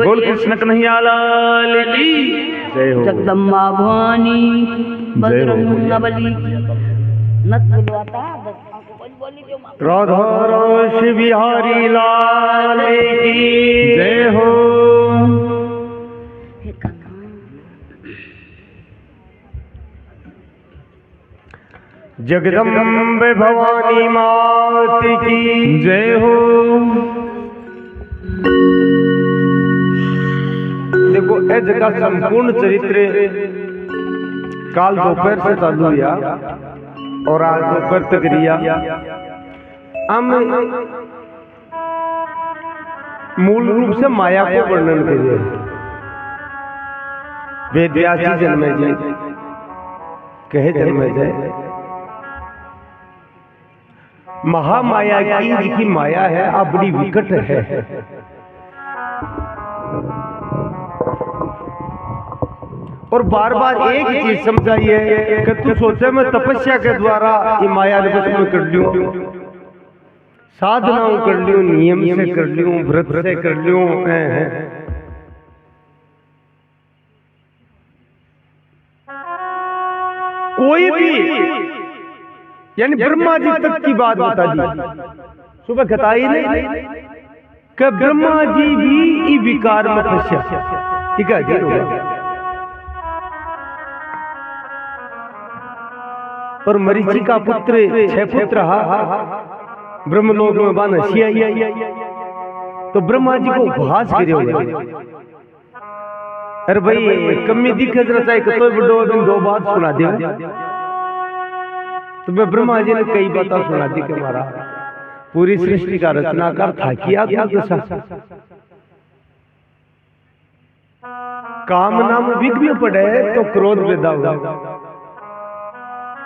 बोल कृष्ण कन्हैया लाल की जय हो। जगदम्बा भवानी बजरंगबली नत बुलवाता राधा रस बिहारी लाल की जय हो। जगदम्बे भवानी मात की जय हो। देखो एज का संपूर्ण चरित्र काल दोपहर से चालू हुआ और आज दोपहर तक रिया। हम मूल रूप से माया को वर्णन करिए। वेद व्यास जी जन्मे जी कहे जन्मे जय महामाया की माया है अब बड़ी विकट है। और बार बार एक ही चीज समझाइए कि तू सोचे मैं तपस्या के द्वारा ये माया ने बस में कर लूं, साधनाओं कर लूं, नियम से कर लूं, व्रत से कर लूं। कोई भी यानी ब्रह्मा जी तक की बात बता दी, सुबह बताई नहीं कि ब्रह्मा जी भी विकार में फंसा। ठीक है और मरीचि का पुत्र 6 पुत्र ब्रह्मलोक में बाना तो ब्रह्मा जी को उपहास करियो। अरे भाई कमी दिखे जरा चाहे तो बड़ो दिन 2 बात सुना दियो। तो मैं ब्रह्मा जी ने कई बातें सुना दी कि हमारा पूरी सृष्टि का रचनाकार था किया दशा कामना में विघ्न पड़े तो क्रोध पैदा हुआ,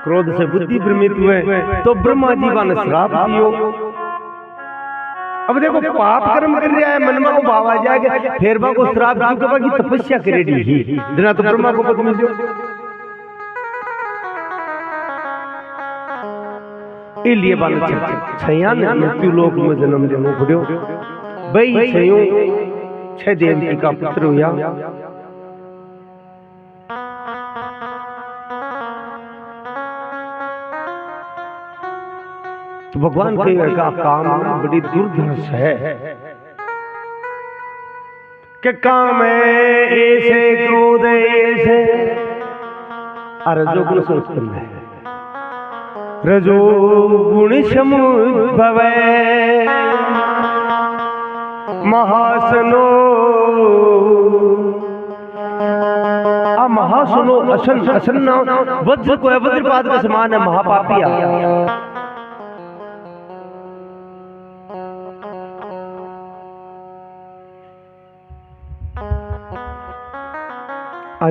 क्रोध से बुद्धि भ्रमित हुए तो ब्रह्मा जी का श्राप दियो। अब देखो पाप कर्म कर रहा है मन में को भाव आ जाएगा फिर बा को श्राप क्यों के बाकी तपस्या करेगी ही जना तो ब्रह्मा को पद मिल जाओ। इसलिए बाल छया ने मृत्यु लोक में जन्म लेनो पड़ो। भाई छयो 6 देवकी का पुत्र हुआ। तो भगवान का कामना बड़ी दुर्धर्ष है कि काम ऐसे क्रोध ऐसे रजोगुण से उत्पन्न है। रजोगुण समुद्भव महासनो महासनो असन वज्र को वज्रपात का समान है महापापिया।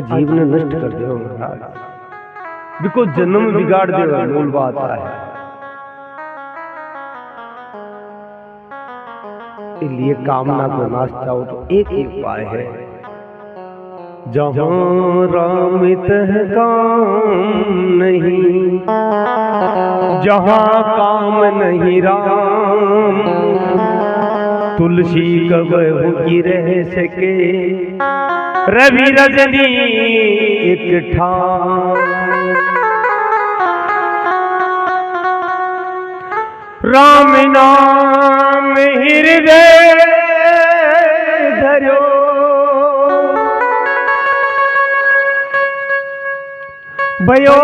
जीवन नष्ट कर दो महाराज, बिको जन्म बिगाड़ दे। मूल बात है इसलिए कामना को नाश चाहो तो एक ही उपाय है। जहां राम तह काम नहीं, जहां काम नहीं राम, तुलसी कबहु की रह सके रवि रजनी एक ठाम। राम नाम हृदय धरो, भयो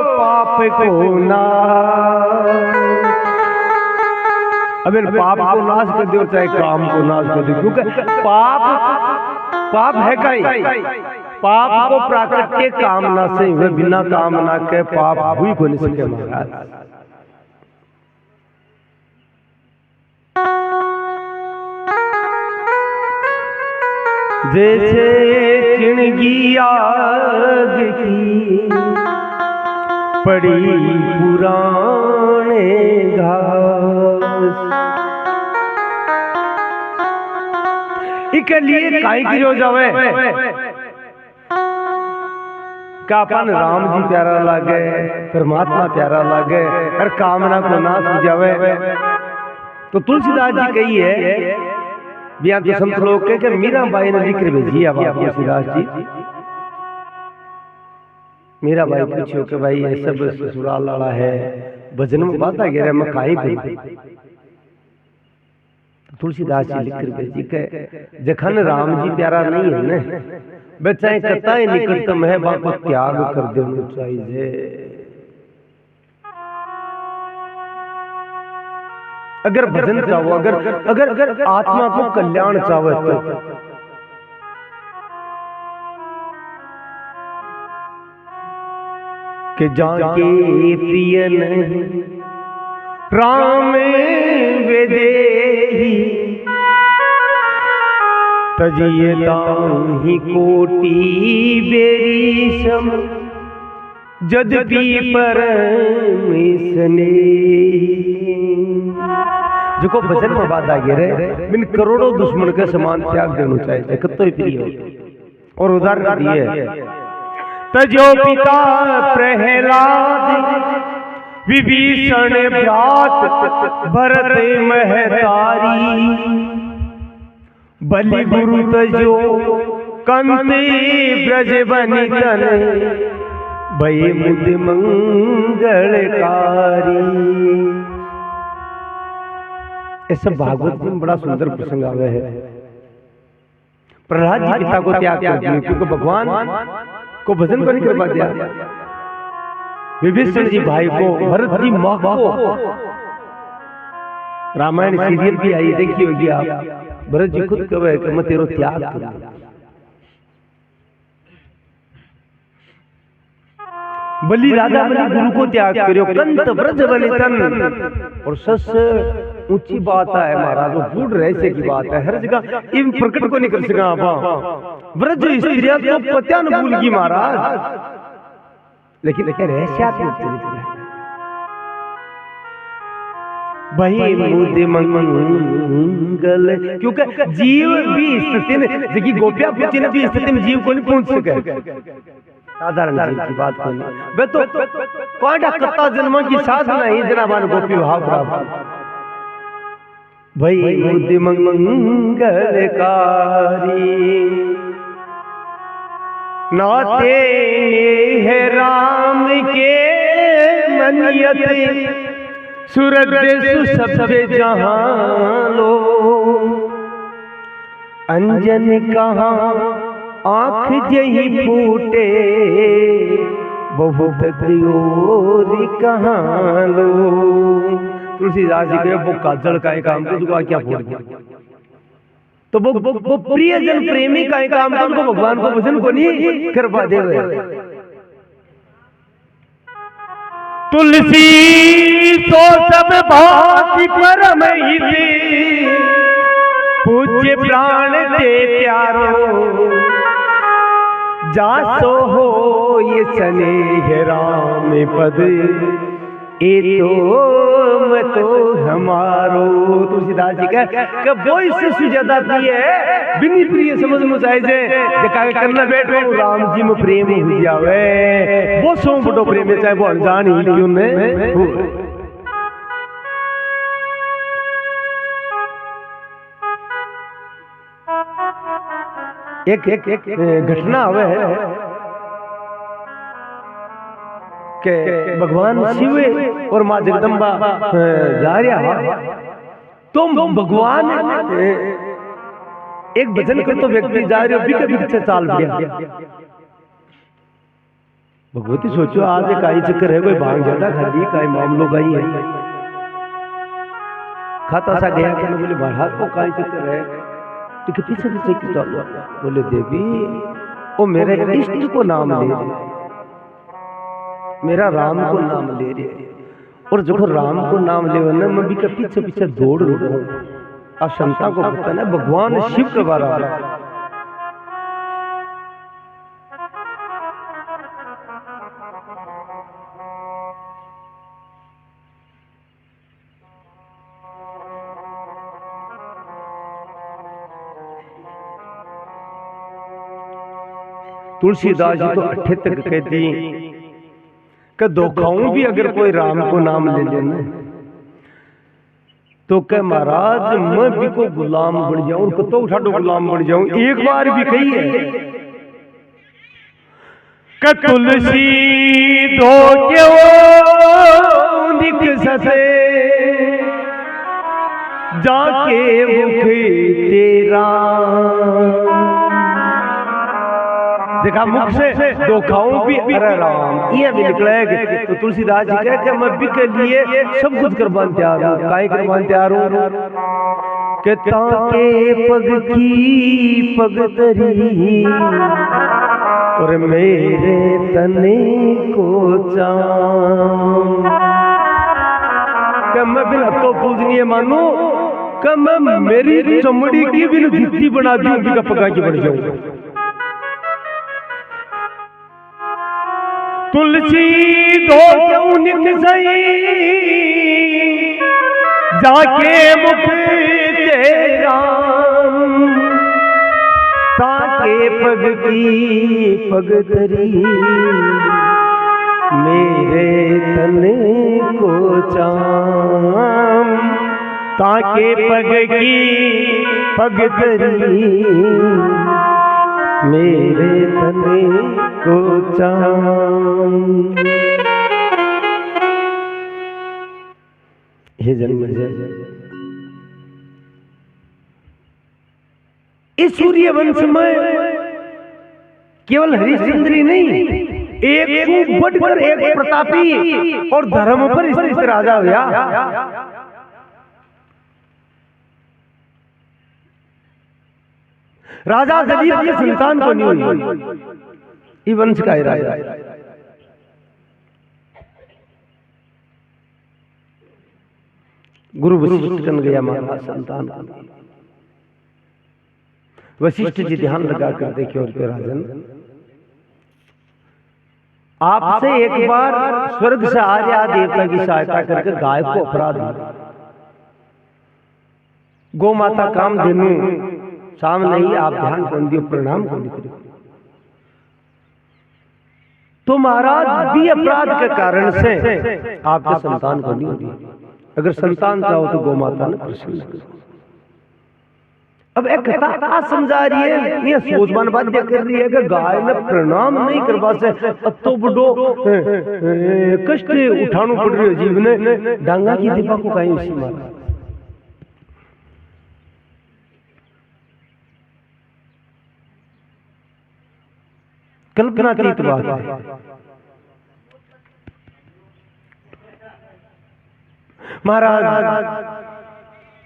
पाप को नाश। अब पाप को नाश कर दो चाहे काम को नाश कर दो, क्योंकि पाप है कई पाप को प्राकृतिक कामना से हुए, बिना कामना के पाप हुई को नहीं सके महाराज। जैसे चिणगी आग की पड़ी पुराने घास, इके लिए काई की हो जावे का अपन राम जी प्यारा लागे, परमात्मा प्यारा लागे और कामना को नाश हो जावे। तो तुलसीदास जी कही है बिया तो संत लोग के मीरा बाई ने लिख भेजी अब तुलसीदास जी। मीरा बाई पूछो कि भाई ये सब ससुराल वाला है, भजन में बात आ गया मैं काई करूं। तुलसीदास जी लिख भेजी के जखन राम जी प्यारा नहीं है ना, बचाए कताए निकटतम है बाको त्याग कर देना चाहिए। अगर भजन चाहो, अगर आत्मा को कल्याण चाहो तो कि जाके प्रिय नहीं राम वेदेही तजिए ताहि कोटि बेरी सम जदपि परमेशने। जो भजन में बात आ गया बिन करोड़ों दुश्मन के समान त्याग देना चाहिए कतो ही प्रिय हो। और उदाहरण दिए तजो पिता प्रहलाद विभीषण भ्रात भरत महतारी बलि गुरु तजो कंते ब्रज बनितन भय मुद मंगलकारी। ऐसा भागवत में बड़ा सुंदर प्रसंग आवे है। प्रहलाद जी पिता को त्याग कर दिया क्योंकि भगवान को भजन को नहीं कर पा दिया। विभीषण जी भाई को, भरत जी माँ को, रामायण सीरियल भी आई देखी होगी आप। भरत जी खुद कहे कि मैं तेरो त्याग करूं। बलि राजा बलि गुरु को त्याग करो कंत ब्रज बलितन। और सबसे ऊंची बात है महाराज, वो फूड रहस्य की बात है, हर जगह इन प्रकट को नहीं कर सका आप। ब्रज स्त्रियां तो पत्यान भूल की महाराज, लेकिन रहस्यात्मक चरित्र है। वही मुद मंगल, क्योंकि जीव भी स्थिति में देखिए गोपिया पूछी ने भी स्थिति में जीव को नहीं पहुंच सके। साधारण जीव की बात को नहीं, वे तो कोयडा कत्ता जन्म की साधना ही जनाबान गोपी भाव प्राप्त। वही मुद मंगलकारी नाते है राम के मनियत सूरज सब जहां लो। अंजन कहाँ आँख जही फूटे बहुत और कहाँ लो। तुलसीदास जी के वो काजल का काम को जुआ क्या फोड़ दिया। तो वो प्रियजन प्रेमी का काम था, उनको भगवान को भजन को नहीं करवा दे। तुलसी तो सब भांति परम हित पूज्य प्राण दे प्यारो जासो हो ये स्नेह राम पद ए तो मैं तो हमारो। तुलसीदास जी का वो इससे सुजाता प्रिय है, बिनी प्रिय समझ में चाहिए जका करना बैठो राम जी में प्रेम हो जावे। वो सो बड़ो प्रेम है, चाहे वो अनजान ही क्यों ने। एक घटना हुए है कि भगवान शिव और माँ जगदम्बा जा रहा तो भगवान एक भजन करते व्यक्ति जा रहे हो बिक बिक से चाल गया। भगवती सोचो आज काई चक्कर है, कोई भांग ज्यादा खाली काई मामलों का ही है। खाता सा गया कि बोले महाराज को काई चक्कर है, तो पीछे पीछे क्यों चलो। बोले देवी वो मेरे इष्ट को नाम ले रहे, मेरा राम को नाम ले रहे, और जब राम को नाम ले ना मैं भी का पीछे पीछे दौड़ रहा हूँ। आशंका को पता ना भगवान शिव के बारे में। तुलसीदास जी तो अठे तक कहती कि धोखाऊं भी अगर कोई राम को नाम ले लेना तो कह महाराज मैं भी को गुलाम बन जाऊं, कतो ठाडो गुलाम बन जाऊं। एक बार भी कही है कि तुलसी धो के वो निक ससे जाके मुख तेरा। देखा मुख से दो खाऊं भी अरे राम ये भी निकलेगा। तो तुलसीदास जी कहते मैं भी के लिए सब कुछ करवान तैयार हूं। काहे करवान तैयार हूं के ताके पग की पग तरी और मेरे तने को चाम। मैं बिना तो पूजनीय मानू कि मैं मेरी चमड़ी की भी जुत्ती बना दी भी का पका की बन जाऊं। तुलसी धो क्यों निक सही जाके मुख तेरा ताके पग की पग तरी मेरे तने को चाम। ताके पग की पग तरी मेरे तने को चाम। हे जन्म इस सूर्य वंश में केवल हरिश्चंद्र ही नहीं, एक बढ़कर एक प्रतापी और धर्म पर स्थित राजा हुआ। राजा दिलीप के संतान को नहीं हुई, वंश का ही राजा। गुरु वशिष्ठ कन गया महाराज संतान को। वशिष्ठ जी ध्यान लगा कर देखिए और राजन आपसे एक बार स्वर्ग से आर्या देवता की सहायता करके गाय को अपराध हुआ। गौ माता काम धेनु सामने ही आप ध्यान कौन दियो प्रणाम को निकले। तो महाराज भी अपराध के कारण से आपके संतान को नहीं होगी। अगर संतान चाहो तो गौ माता ने प्रसन्न करो। अब एक कथा समझा रही है, ये सोचमान बात कर रही है कि गाय ने प्रणाम नहीं करवा से तो बड़ो कष्ट उठानो पड़ रही है जीव ने। डांगा की दीपा को कहीं उसी मारा। कल्पनातीत बात है। महाराज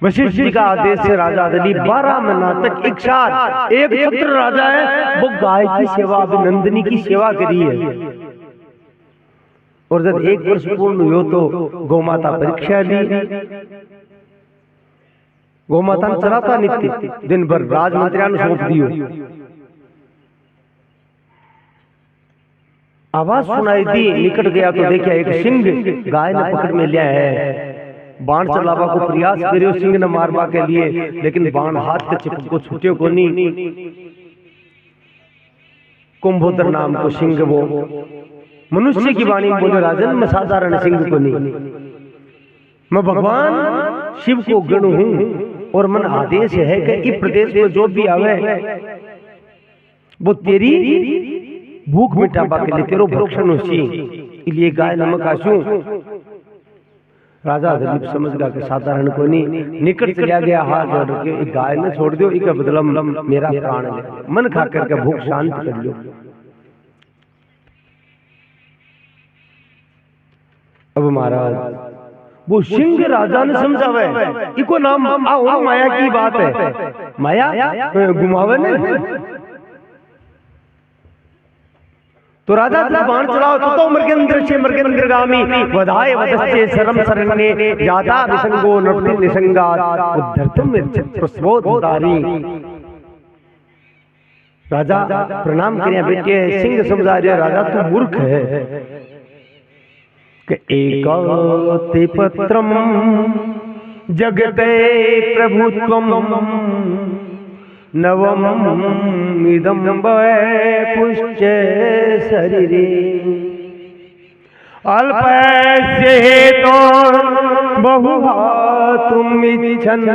वशिष्ठ जी का आदेश से राजा दिलीप 12 महीना तक एक साथ एक छत्र राजा है वो गाय की सेवा अभिनंदनी की सेवा करी है। और जब 1 वर्ष पूर्ण हुआ तो गौमाता परीक्षा ली। गौमाता ने चराता नित्य दिन भर राजमंत्रियों ने सौंप दियो। आवाज सुनाई दी, निकट गया तो देखा एक सिंह गाय ने पकड़ में लिया है। बाण चलावा को प्रयास करियो सिंह ने मारवा के लिए, लेकिन बाण हाथ के चिपक को छूटे को नहीं। कुंभोदर नाम को सिंह वो मनुष्य की वाणी में बोले राजन मैं साधारण सिंह को नहीं, मैं भगवान शिव को गण हूं और मन आदेश है कि इस प्रदेश में जो भी आवे वो तेरी भूख मिटावा के लिए तेरो भक्षण होसी, इसलिए गाय नमक आसू। राजा दिलीप समझ गया कि साधारण को नहीं। निकट चला गया हाथ जोड़ के गाय ने छोड़ दियो, इसका बदला मेरा प्राण ले, मन खा करके भूख शांत कर लो। अब महाराज वो सिंह राजा ने समझावे इको नाम माया की बात है, माया घुमावे ने। तो राजा जब बाण चलाओ तो मृगेंद्र से मृगेंद्रगामी वधाए वदस्ये शरम शरण्ये जाता विसंगो नृत्य निसंगात उद्धर्तम प्रस्वोद्धारी। राजा प्रणाम करिया बेटे। सिंह समझा रहे राजा तू मूर्ख है कि एकाते पत्रम जगते प्रभुत्वम नवम इदम पुष्ट शरीरे अल्पस्य तो बहुहातुम् इच्छन्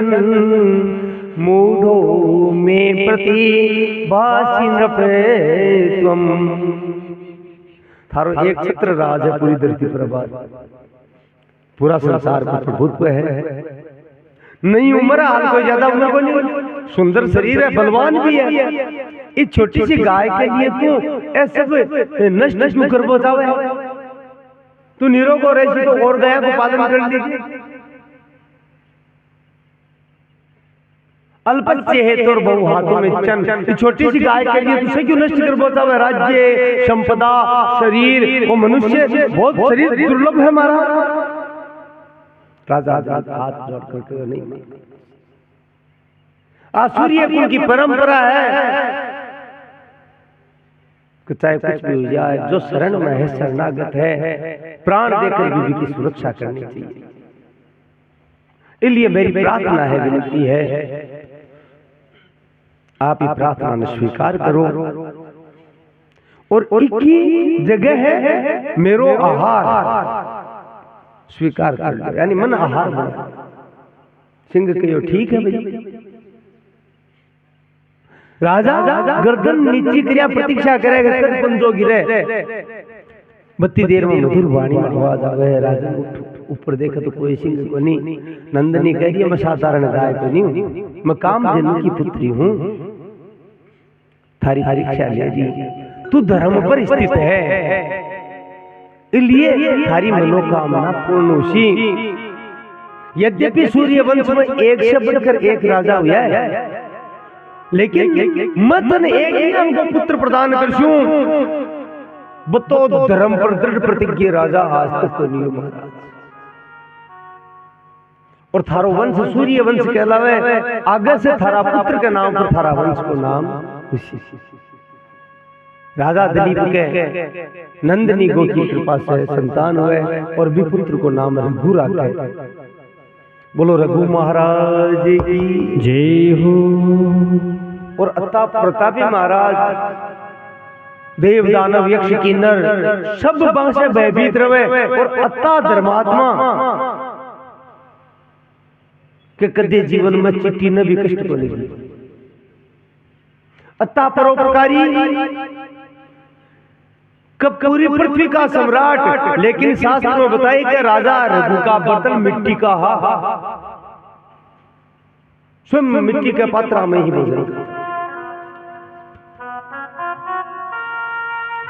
मूढ़ो में प्रति भाषि नृपत्वम्। थारो एक छत्र राज है पूरी धरती पर आबाद, पूरा संसार का प्रभुत्व है। नहीं उम्र हाल कोई ज्यादा उम्र को नहीं, सुंदर शरीर है, बलवान भी है। इस छोटी सी गाय के लिए तू ऐसे नष्ट क्यों कर बोझावे? तू निरोग हो रही तो और गया को पालन कर लीजिए। अल्पस्य है तो बहु हाथों में चन, छोटी सी गाय के लिए तुझे क्यों नष्ट कर बोलता है? राज्य, संपदा, शरीर, वो मनुष्य बहुत शरीर दुर्लभ है हमारा। राजा हाथ जोड़ करके नहीं, आसुरीय कुल की परंपरा है कि चाहे कुछ भी हो जाए, जो शरण में है, शरणागत है, प्राण देकर बीवी की सुरक्षा करनी चाहिए। इसलिए मेरी प्रार्थना है, विनती है, आप ये प्रार्थना स्वीकार करो। और एक ही जगह है मेरो आहार स्वीकार कर लो, यानी मन आहार बना। सिंह कहो ठीक है भाई। राजा गर्दन नीची क्रिया प्रतीक्षा करेगा, कर पंजो गिरे। बत्ती देर में मधुर वाणी में आवाज आवे। राजा ऊपर देखा तो कोई सिंह को नहीं। नंदनी कह रही है मैं साधारण गाय तो नहीं हूं, मैं कामधेनु की पुत्री हूं। थारी परीक्षा ले ली, तू धर्म पर स्थित है, इसलिए थारी मनोकामना पूर्ण होशी। यद्यपि सूर्य वंश में एक से बढ़कर एक राजा हुआ है, लेकिन मतन एक ही हमको पुत्र प्रदान करशूं। बतो धर्म पर दृढ़ प्रतिज्ञ राजा आज तक तो नहीं महाराज। और थारो वंश सूर्य वंश कहलावे, आगे से थारा पुत्र के नाम पर थारा वंश को नाम खुशी। राजा दिलीप के नंदनी गो की कृपा से संतान हुए और विपुत्र को नाम रघु रखे। बोलो रघु महाराज की जय हो। और अत्ता प्रतापी महाराज, देव दानव यक्ष किन्नर सब बासे भयभीत रहे। और अत्ता धर्मात्मा के कदे जीवन में चिट्ठी न भी कष्ट को लगी। अत्ता परोपकारी कब पूरी पृथ्वी का सम्राट, लेकिन शास्त्र में बताई कि राजा रघु का बर्तन मिट्टी का स्वयं मिट्टी के पात्र में ही भोजन करता।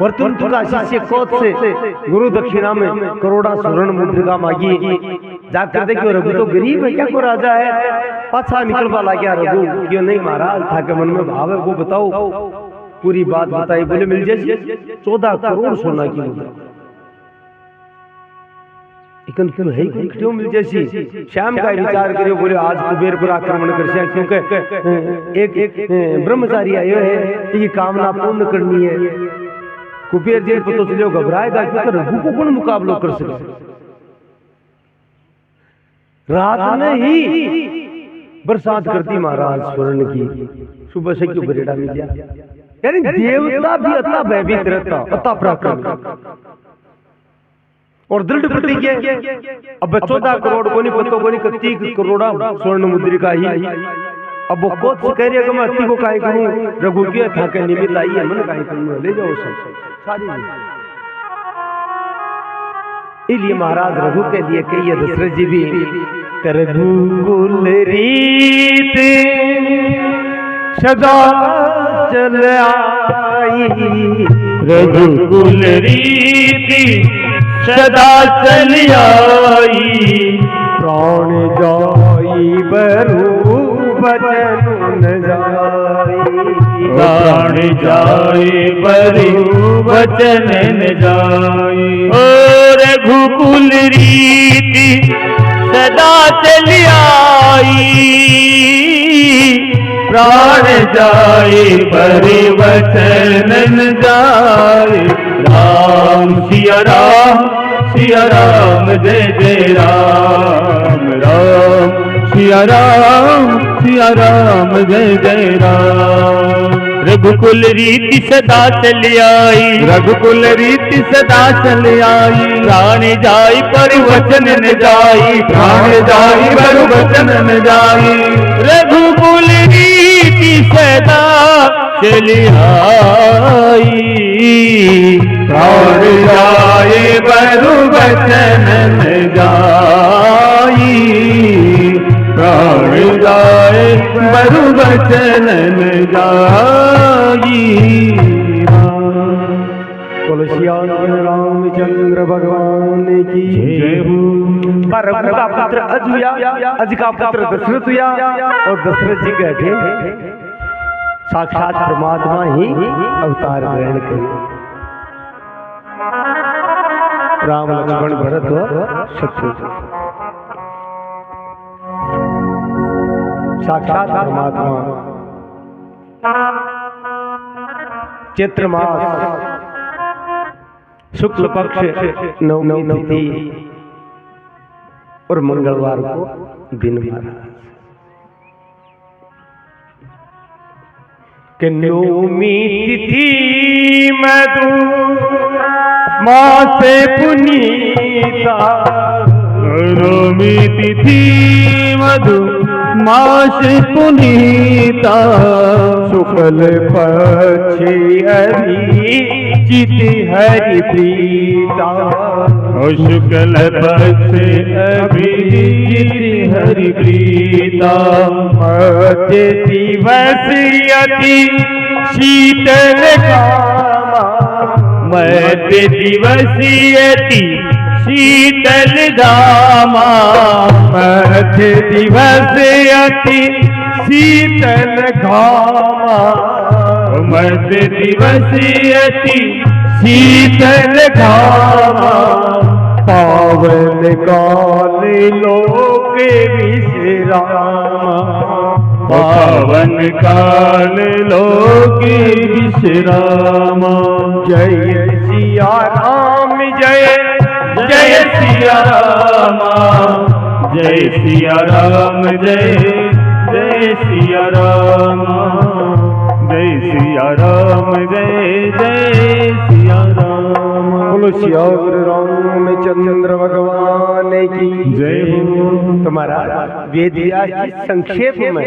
वर्तुंतु का शिष्य कोत से गुरु दक्षिणा में करोड़ा स्वर्ण मुद्रिका मांगी। जाकर देखियो रघु तो गरीब है, क्या को राजा है? पाछा निकल वाला क्या रघु? क्यों नहीं महाराज, था के मन में भाव है वो बताओ। पूरी बात बताई। बोले मिल जाए 14 करोड़ सोना की मुद्रा। इकन क्यों है क्यों मिल जैसी? श्याम का विचार करियो। बोले आज कुबेर पर आक्रमण कर से, क्योंकि एक ब्रह्मचारी आयो है, ये कामना पूर्ण करनी है। कुबेर जी को तो चलो घबराएगा, क्योंकि रघु को कौन मुकाबला कर सके? रात में ही बरसात करती महाराज स्वर्ण की, सुबह से क्यों बरेड़ा मिल गया? यानी देवता भी अता भयभीत रहता, अता पराक्रम और दृढ़ प्रतिज्ञ। अब 14 करोड़ को नहीं पत्तों को नहीं, 31 करोड़ा स्वर्ण मुद्रिका ही। अब वो कोत से कह रही है कि मैं अति को काहे करूं? रघु के था के निमित्त आई है, मन काहे करूं? ले जाओ सब सारी। इसलिए महाराज रघु के लिए कहिए दशरथ जी भी, रघुकुल रीत सदा चल आई, रघुकुल रीति सदा चल आई। प्राण जाई बरु बचन न जाई, प्राण जाए बरु वचन न जाए। ओ रघुकुल रीति सदा चल आई, प्राण जाए पर वचन न जाए। राम सिया राम जय जय राम, राम सिया राम जय जय राम। रघुकुल रीति सदा चली आई, रघुकुल रीति सदा चली आई। प्राण जाई पर वचन न जाई, प्राण जाई पर वचन न जाई। रघुकुल रीति सदा चली आई, प्राण जाए पर वचन न जाई। प्राण जाए बरु वचन न जाई। बोलो सियावर रामचंद्र भगवान की जय हो। पर रघु का पुत्र अज हुआ, अज का पुत्र दशरथ हुआ, और दशरथ जी कहते साक्षात परमात्मा ही अवतार ग्रहण करे। राम लक्ष्मण भरत और शत्रुघ्न साक्षात परमात्मा। चैत्र मास शुक्ल पक्ष नवमी तिथि और मंगलवार को दिन भर के नवमी तिथि मधु मासे पुनीता। नवमी तिथि मधु मास पुनीता। शुक्ल पक्षी अभिजित हरि प्रीता। शुक्ल पक्ष अभिजित हरि प्रीता। मध्य दिवस यति शीतल कामा। मध्य दिवस यति शीतल धामा। मध्य दिवस यति शीतल घामा। मध्य दिवस यति शीतल घामा। पावन काल लोक विश्रामा। पावन काल लोक विश्रामा। जय सिया राम जय जय सिया राम। जय सिया राम जय जय सिया राम। जय सिया राम जय जय सिया राम। बोलो सियावर रामचंद्र भगवान की जय हो। तुम्हारा वेद व्यास जी संक्षेप में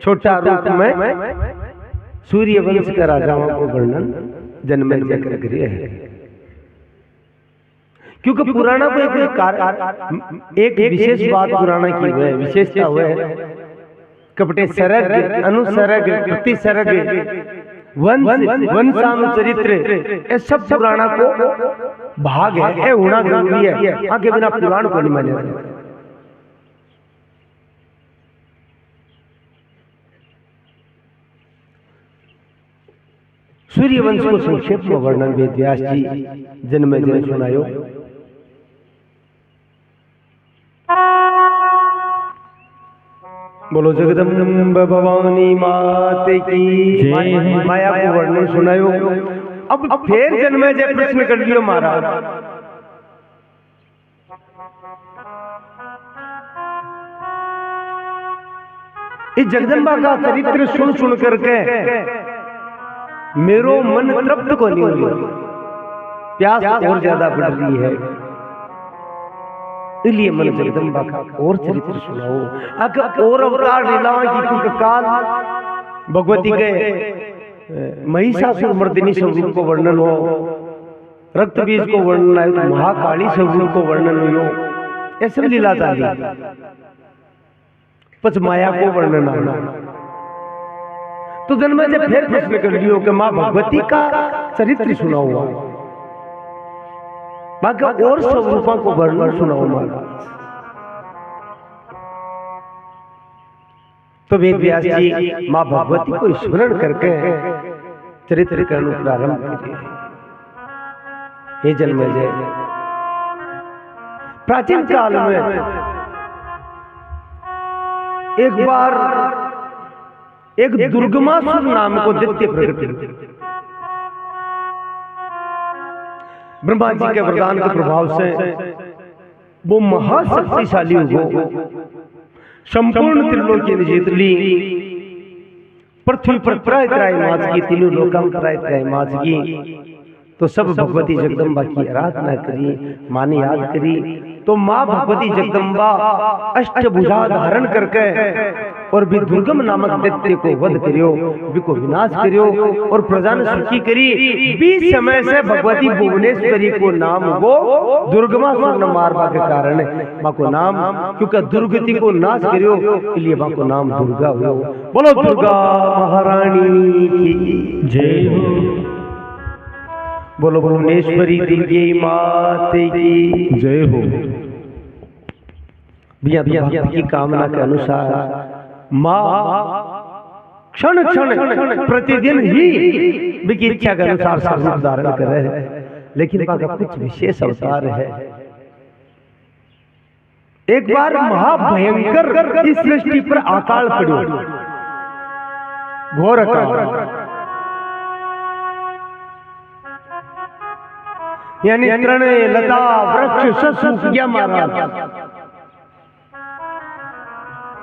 छोटा रूप में सूर्य वंश के राजाओं को वर्णन जन्मेजय करके है। क्योंकि पुराना को एक विशेष बात पुराना की हुई है, विशेषता हुआ है कपटे सरग अनुसरग प्रतिसरग वंशानुचरित्र ये सब पुराना को भाग है, होना जरूरी है। आगे बिना पुराण को नहीं माने। सूर्यवंश को संक्षेप में वर्णन वेद व्यास जी जन्मेजय सुनायो। बोलो जगदम्ब भवानी मात की माया को वर्णन सुनायो। अब फिर जन्मेजय प्रश्न कर लियो महाराज। इस जगदम्बा का चरित्र सुन सुन करके मेरो मन तृप्त को नहीं हुआ, प्यास और ज्यादा बढ़ रही है। इसलिए मन जगदम्बा का और चरित्र सुनाओ। अगर और अवतार लीलाओं की काल भगवती के महिषासुर मर्दिनी स्वरूप को वर्णन हो, रक्त बीज को वर्णन आयो, तो महाकाली स्वरूप को वर्णन हो, ये सब लीला चाली। पच माया को वर्णन आना तो जन्मेजय फिर प्रश्न कर लियो कि माँ भगवती का चरित्र सुनाओ, बाकी और स्वरूपों को वर्णन सुनाओ महाराज। तो वेद व्यास जी माँ भगवती को स्मरण करके चरित्र करना प्रारंभ कीजिए। हे जन्मेजय, प्राचीन काल में एक बार एक दुर्गमासुर नाम को दैत्य प्रकट हुआ। ब्रह्मा जी के वरदान के प्रभाव से वो महाशक्तिशाली हो, संपूर्ण त्रिलोकी ने जीत ली। पृथ्वी पर त्राय त्राय माचगी, तीनों लोकां त्राय त्राय माचगी। तो सब भगवती जगदम्बा की आराधना करी, मां ने याद करी। तो मां भगवती जगदम्बा अष्टभुजा धारण करके और भी दुर्गम नामक दैत्य को वध करियो, बिको विनाश करियो और प्रजा ने सुखी करी। 20 समय से भगवती भुवनेश्वरी को नाम वो दुर्गमा स्वर्ण मारवा के कारण मां को नाम, क्योंकि दुर्गति को नाश करियो इसलिए मां को नाम दुर्गा हुआ। बोलो दुर्गा महारानी की जय हो। बोलो भुवनेश्वरी दुर्गे माते की जय हो। बिया भक्त की कामना के अनुसार माँ क्षण क्षण प्रतिदिन ही बिकी इच्छा के अनुसार स्वरूप धारण कर रहे हैं, लेकिन माँ का कुछ विशेष अवतार है। एक बार महाभयंकर इस सृष्टि पर अकाल पड़ो, घोर अकाल, यानी तृण लता वृक्ष सब सूख गया महाराज।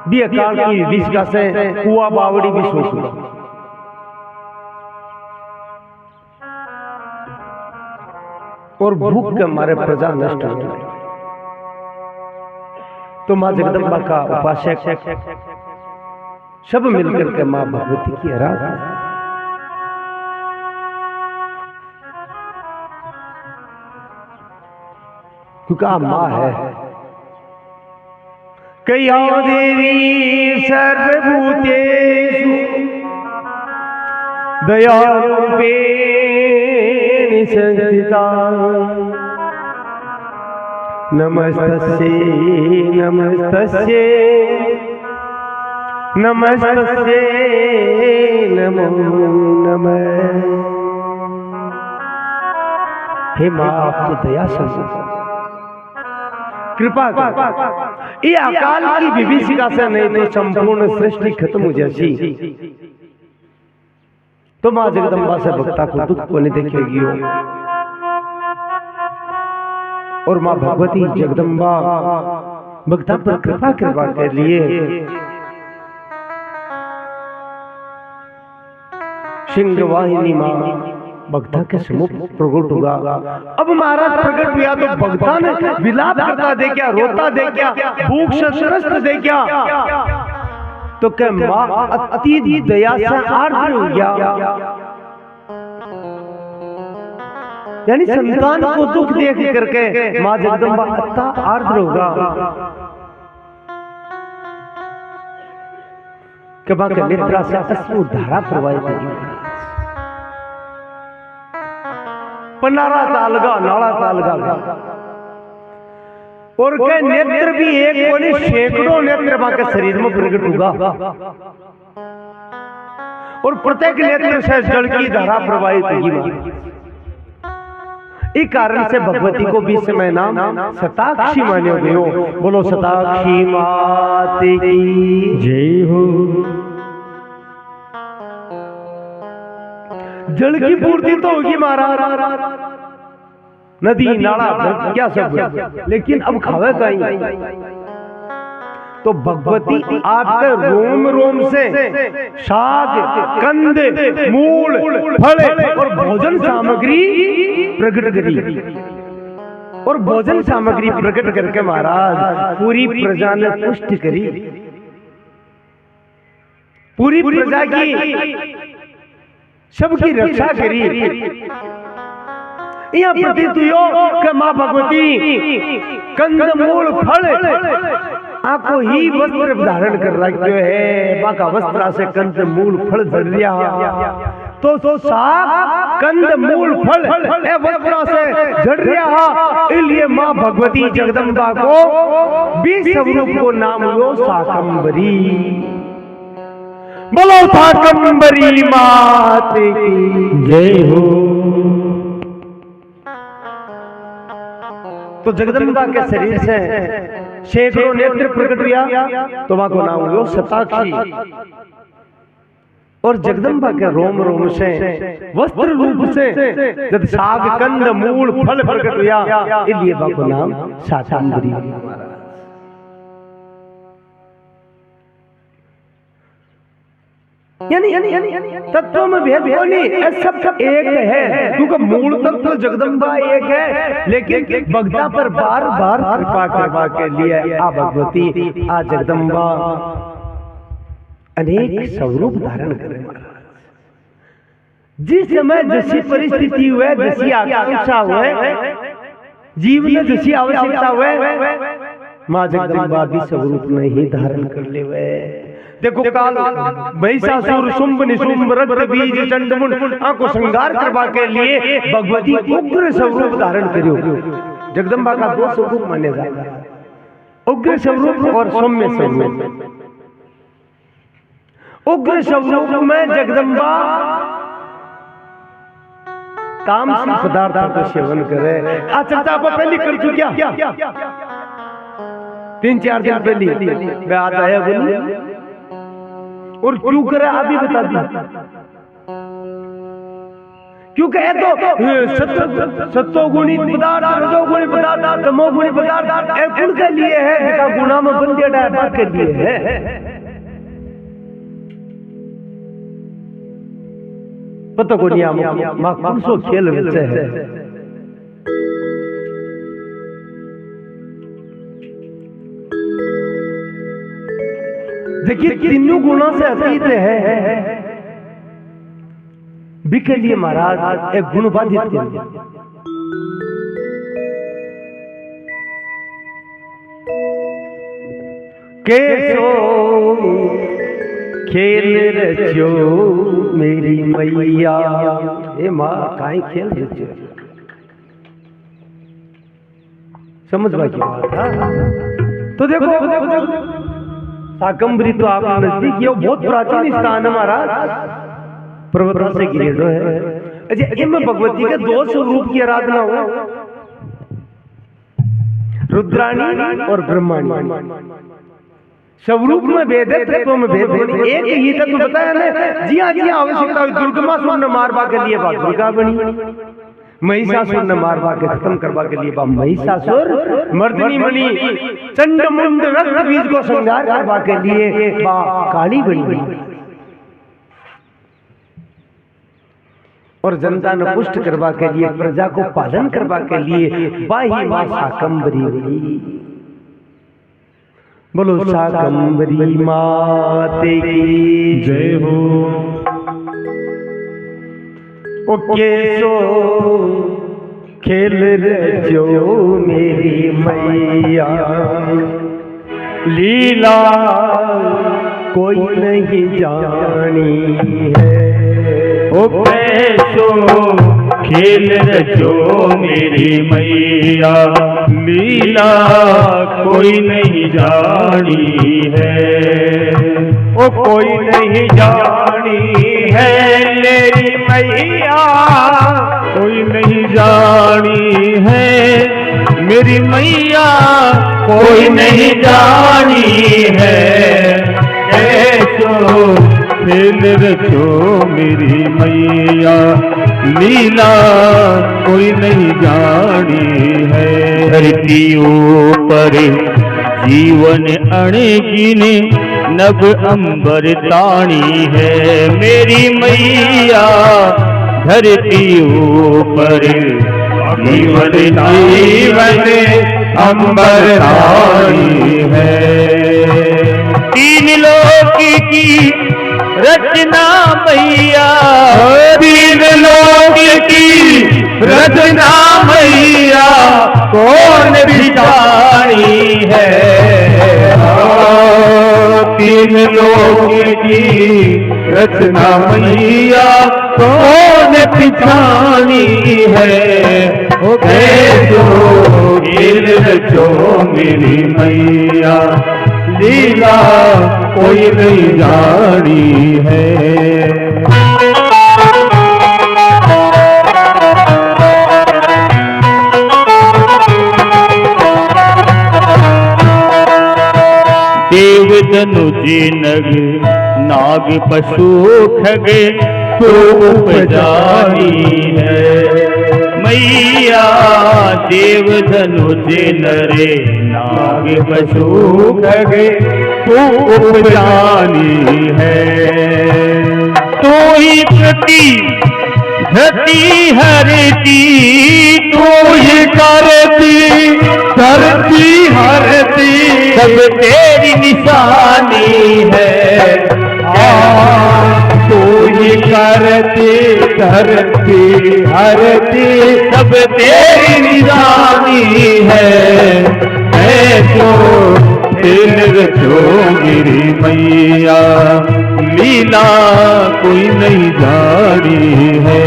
भी अकाल की विषगा से कुआ बावड़ी भी सूख गया। और भूख के मारे प्रजा नष्ट हो गई। तो मां जगदम्बा का उपासक सब मिलकर के मां भगवती की आराधना, क्योंकि मां है। कया देवी सर्वभूतेषु दयारूपेण संस्थिता, नमस्तस्यै नमस्तस्यै नमस्तस्यै नमो नमः। हे मां, आप तो दया संस्था कृपा कर। ये अकाल की विभीषिका से नहीं तो संपूर्ण सृष्टि खत्म हो जाती। तो मां जगदम्बा से भक्ता को दुख को नहीं देखेगी हो। और मां भगवती जगदम्बा भक्ता पर कृपा के लिए सिंहवाहिनी मां भक्ता के सम्मुख प्रकट होगा। अब महाराज प्रकट हुआ तो भक्ता ने विलाप करता देखा, रोता देखा, भूख से त्रस्त देखा। तो क्या मां अति दया से आर्द्र हो गया, यानी संतान को दुख देख करके मां जगदम्बा अत्ता आर्द्र होगा। कि मां के नेत्रा से अश्रु धारा प्रवाहित होगी। पनारा तालगा नाला तालगा, और के नेत्र भी एक कोनी सैकड़ों नेत्र मां के शरीर में प्रकट होगा। और प्रत्येक नेत्र से जल की धारा प्रवाहित होगी। इस कारण से भगवती को भी समय नाम शताक्षी मान्यो गयो। बोलो शताक्षी माते की जय हो। जल की पूर्ति तो होगी महाराज, नदी नाला क्या सब, लेकिन अब खावे कहीं। तो भगवती आपके रोम रोम से शाक, कंद, मूल, फल और भोजन सामग्री प्रकट करी। और भोजन सामग्री प्रकट करके महाराज पूरी प्रजा ने पुष्ट करी। पूरी प्रजा की सबकी रक्षा करी। यह प्रतीत हुआ कि मां भगवती कंदमूल फल आपको ही वस्त्र धारण कर रखे है। मां का वस्त्र से कंदमूल फल झड़ रहा, तो साग कंदमूल फल वस्त्र से झड़ रहा। इसलिए मां भगवती जगदम्बा को 20 स्वरूप को नाम लो शाकंभरी। बोलो शाकंभरी माते की जय हो। तो जगदम्बा के शरीर से सैकड़ों नेत्र प्रकट हुआ। तो मां को नाम लो शताक्षी। और जगदम्बा के रोम रोम से वस्त्र रूप से जब साग कंद मूल फल प्रकट हुआ, इसलिए मां को नाम शाकंभरी। यानी तत्व में भेद को नहीं, सब एक है, क्योंकि मूल तत्व जगदम्बा एक है, लेकिन भक्ता पर बार बार कृपा करवा के लिए आ भगवती आ जगदम्बा अनेक स्वरूप धारण करे महाराज। जिस समय जैसी परिस्थिति हुए, जैसी आकांक्षा हुए, जीवन में जैसी आवश्यकता हुए, माँ जगदम्बा भी स्वरूप में ही धारण कर ले। देखो काल महिषासुर शुंभ निशुंभ रक्त बीज चंडमुंड को संहार करवा के लिए भगवती उग्र स्वरूप धारण करियो। जगदम्बा का दो स्वरूप माने जाता है, उग्र स्वरूप और सौम्य स्वरूप। उग्र स्वरूप में जगदम्बा तामसी पदार्थों का सेवन करे। चर्चा आप पहले कर चुकिया, 3-4 दिन पहले मैं आज आया बोली, और क्यों करे अभी बता दी। क्योंकि तो सत्वगुणी पदार्थ, रजोगुणी पदार्थ, तमोगुणी पदार्थ उनके लिए है, जिनका गुणा में बंदे डायबा के लिए है। पता को नहीं माँ कुछ खेल बच्चे है। देखिए तीनों गुणों से अतीत है, बिके लिए महाराज एक गुण बाधित किया। कैसो खेल रचो मेरी मैया, ए माँ काहे खेल रचो, समझ बाकी बात है। तो देखो शाकंभरी तो आप नजदीक, ये बहुत प्राचीन स्थान है महाराज, पर्वतों से घिरे है। अच्छा में भगवती के 2 स्वरूप की आराधना हो, रुद्राणी और ब्रह्माणी। स्वरूप में भेद है, तत्व में भेद है, एक ही तत्व बताया ना। जी हाँ आवश्यकता हुई, दुर्गमासुर ने मारवा के लिए बात दुर्गा बनी, महिषासुर ने मारवा के खत्म करवा के लिए महिषासुर मर्दिनी बनी, चंडमुंड रक्त बीज को संहार करवा के लिए काली बनी, और जनता ने पुष्ट करवा के लिए, प्रजा को पालन करवा के लिए बाही मां शाकंभरी बनी। बोलो शाकंभरी माते की जय हो। ओ कैसो खेल रचो मेरी मैया, लीला कोई नहीं जानी है। ओ कैसो खेल रचो मेरी मैया, लीला कोई नहीं जानी है। ओ कोई नहीं जानी है मेरी मैया, कोई नहीं जानी है मेरी मैया, कोई नहीं जानी है। कैसो खेल रचो मेरी मैया, लीला कोई नहीं जानी है। धरती ऊपर जीवन अणगिने, नभ अंबर ताणी है मेरी मैया। धरती ऊपर जीवन अंबर ताणी है। 3 लोक की रचना मैया, 3 लोक की रचना मैया, कौन बिचारी है। 3 लोक की रचना मैया, कौन बिचारी है। ओ कैसो खेल रचो मेरी मैया, लीला कोई नहीं जानी है। देव धनुज नग नाग पशु खगे, तो उपजानी है मैया। देव धनुज नरे नाग पशु खगे, तो उपजानी है। ही प्रति धरती हरती, तू ही करती धरती हरती, सब तेरी निशानी है। तू ही करती धरती हरती, सब तेरी निशानी है। मैं तो दिल रचो मेरी मैया, लीला कोई नहीं जानी है।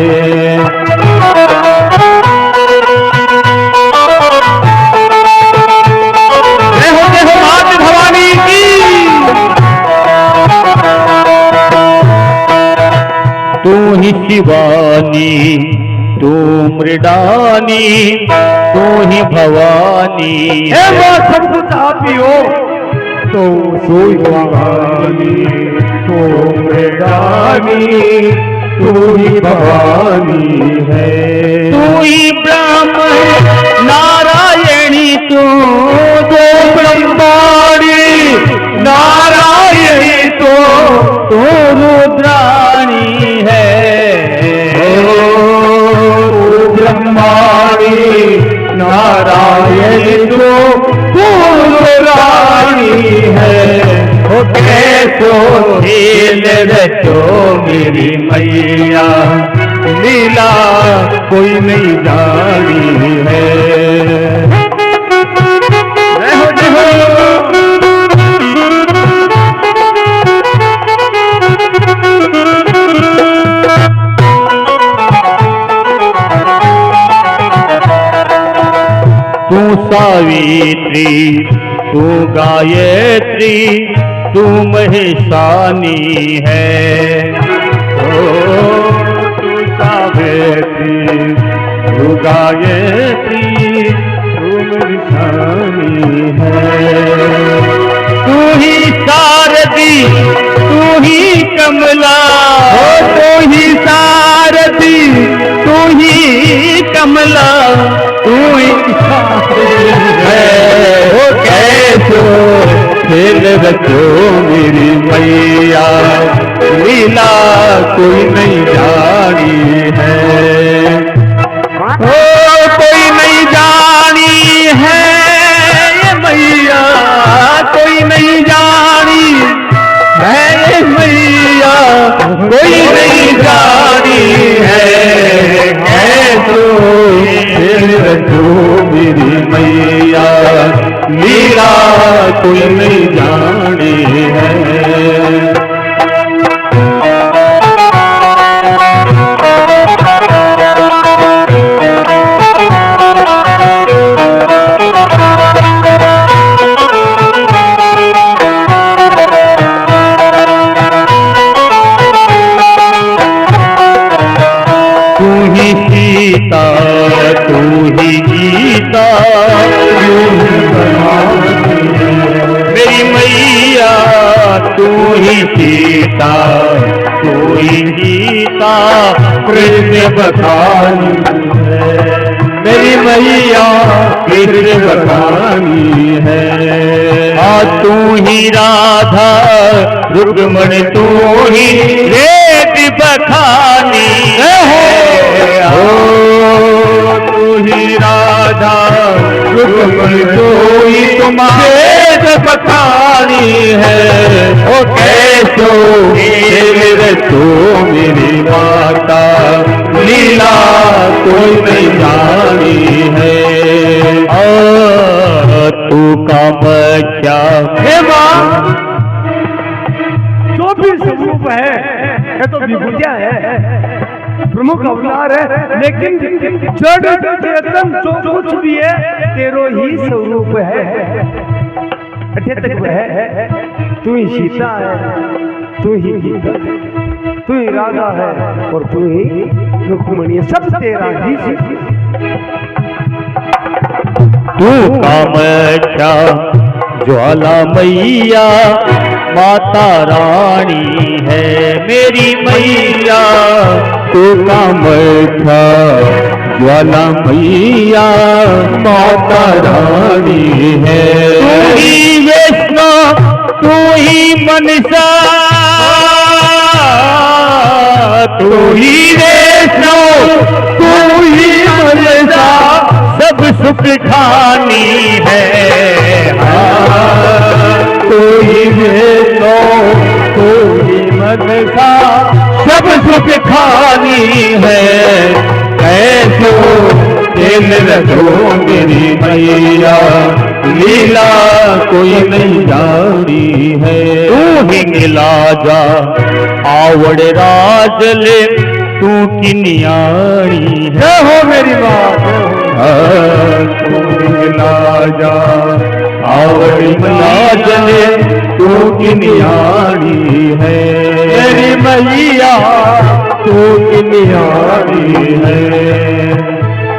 जय हो मात भवानी की। तू ही शिवानी, तू मृडानी, तू ही भवानी हे वो सब कुछ आप ही हो। तो सोई भवानी, तो मृडानी, तू ही भवानी है। तू ही ब्राह्मण नारायणी, तू दो ब्रह्माणी नारायणी, तो रुद्राणी है। ब्रह्माणी नारायणी, तो रानी है। ओ कैसो खेल रचो मेरी मैया, लीला कोई नहीं जानी है। तू सावित्री, तू गायत्री, तू महेशानी है। तू सावित्री, तू गायत्री, तू महेशानी है। तू ही सारदी, तू ही कमला, तू ही सारदी, तू ही कमला, तू ही है। ओ कैसो खेल रचो मेरी मैया, लीला कोई नहीं जानी है। ओ कोई नहीं जानी है ये मैया, कोई नहीं जानी है मैया, कोई नहीं जानी है। कैसो रचो मेरी मैया, लीला कोई नहीं जानी है। तू ही सीता, तू ही गीता, मेरी मैया, तू ही सीता, तू ही गीता, कृष्ण बखानी है। मेरी मैया कृष्ण बखानी है। तू ही राधा रुक्मण, तू ही वेद बखानी है। तू ही राधा रुक्मण, तू ही तुम्हारे बखानी है। ओ कैसो रचो मेरी माता, लीला कोई नहीं जानी है। तू कामख्या हे माँ, जो भी स्वरूप है ये तो विभूतिया है, प्रमुख अवतार है, लेकिन जड़ चेतन जो कुछ भी है तेरो ही स्वरूप है। अठे तक है, तू ही सीता है, तू ही गीता, तू ही राधा है और तू ही रुक्मिणी है, सब तेरा ही। तू कामख्या ज्वाला मैया, माता रानी है मेरी मैया। तू कामख्या ज्वाला मैया, माता रानी है। तू ही विष्णु, तू ही मनसा, तू ही वैष्णो तू ही मनसा सब सुख खानी है। तू ही वैष्णो तू ही मनसा सब सुख खानी है। कैसो खेल रखो मेरी मैया लीला कोई नहीं जानी है। तू ही मिला जा आवड़ राज ले तू की न्यारी है हो मेरी बात। तू ही मिला जा आवड़ राज ले तू की न्यारी है मेरी मैया तू की न्यारी है।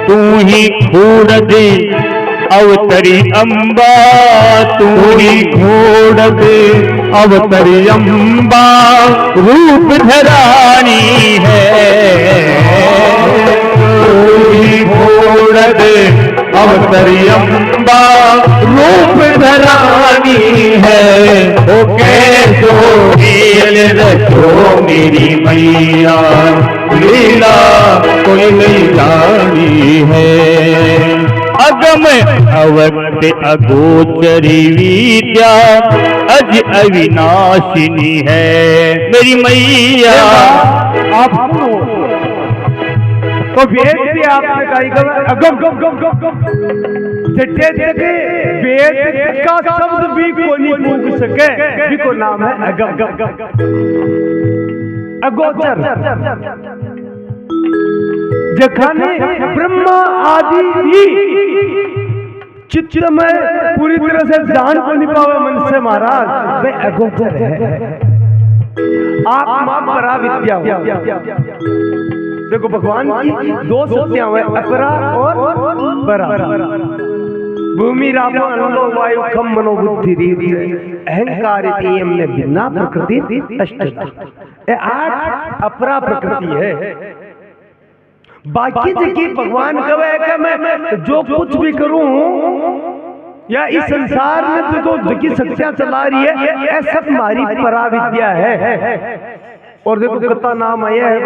तू ही खोड़ दे अवतरी अम्बा तू ही खोड़ दे अवतरी अम्बा रूप धरानी है। तू ही खोड़ दे अवतरी अम्बा रूप धरानी है। ओ कैसो खेल रखो मेरी मैया लीला कोई नहीं जानी है। अगम अवक्त अगोचरी विद्या अज अविनाशिनी है मेरी मैया। आप तो वेद भी आपने कहा अगम जटे जटे वेद का शब्द भी को नहीं पूछ सके भी को नाम है अगम अगोचर। जखाने ब्रह्मा आदि भी चित्त में पूरी तरह से जान को नहीं पावे मन से महाराज वे अगोचर है। आत्मा परा विद्या देखो भगवान की दो शक्तियां हुए अपरा और परा। भूमि रापो अनलो वायु खम मनोबुद्धि रीति अहंकार हमने बिना प्रकृति अष्ट 8 अपरा प्रकृति है। बाकी जगह भगवान कहे कि मैं जो कुछ भी करूं या इस संसार में जो जगह शक्तियां चला रही है ऐसा हमारी परा विद्या है। और देखो कथा नाम आया है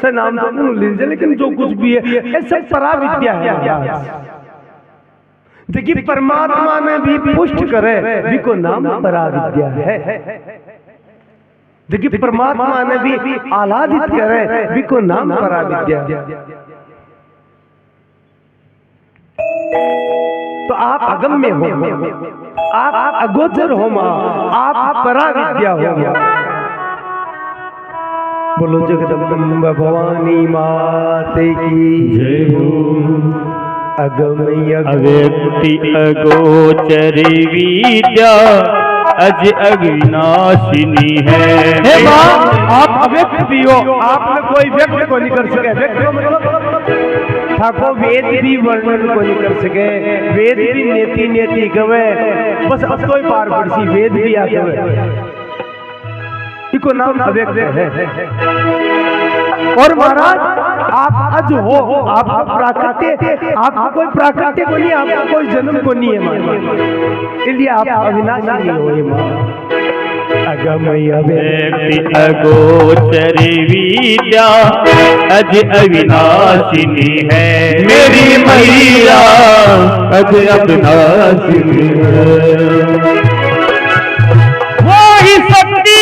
से नाम तो नहीं लीजिए लेकिन जो कुछ भी है ऐसा परा विद्या है। देखिए परमात्मा ने भी पुष्ट करे भी को नाम परा विद्या है। देखिए परमात्मा ने भी आह्लादित करे भी को नाम परा विद्या। तो आप अगम में हो, आप अगोचर हो मां, आप परा विद्या हो। बोलो जगदम्बा भवानी माते की जय हो। अगम अव्यक्ति अगोचरी विद्या अज अविनाशिनी है। हे मां आप अव्यक्त भी हो, आपने कोई व्यक्त को नहीं कर सके। व्यक्त को मतलब ठाको वेद भी वर्णन को नहीं कर सके। वेद भी नेति नेति कवे बस अब तो ही पार पड़सी वेद भी आ कवे इको नाम अव्यक्त है। और महाराज आप अज हो, आप प्राकृत्य, आपको कोई प्राकृत्य को नहीं, आपको कोई जन्म को नहीं है महाराज, इसलिए आप अविनाशी नहीं हो। अगम अव्यक्ति अगोचरी विद्या अज अविनाशिनी है मेरी मैया अज अविनाशिनी है। वो ही शक्ति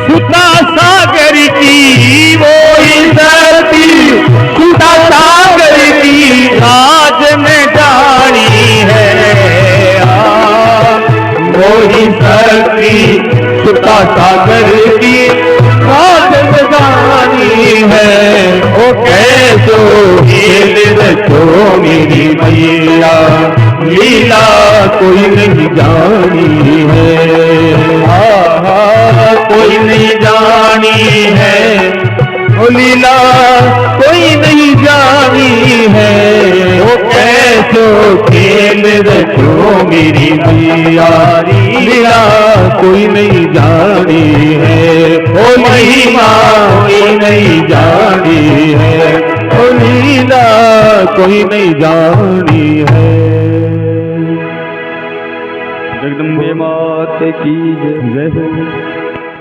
सुता सागर की वो ही धरती सुता सागर की राज में जानी है। वो ही धरती सुता सागर की राज में जानी है। ओ कैसो खेल रखो मेरी मैया लीला कोई नहीं जानी है। कोई नहीं जानी है ओ लीला कोई नहीं जानी है। ओ कैसो खेल रखो मेरी मैया लीला कोई नहीं जानी है। ओ महिमा कोई नहीं जानी है ओ लीला कोई नहीं जानी है। जगदम्बे मात की जय हो।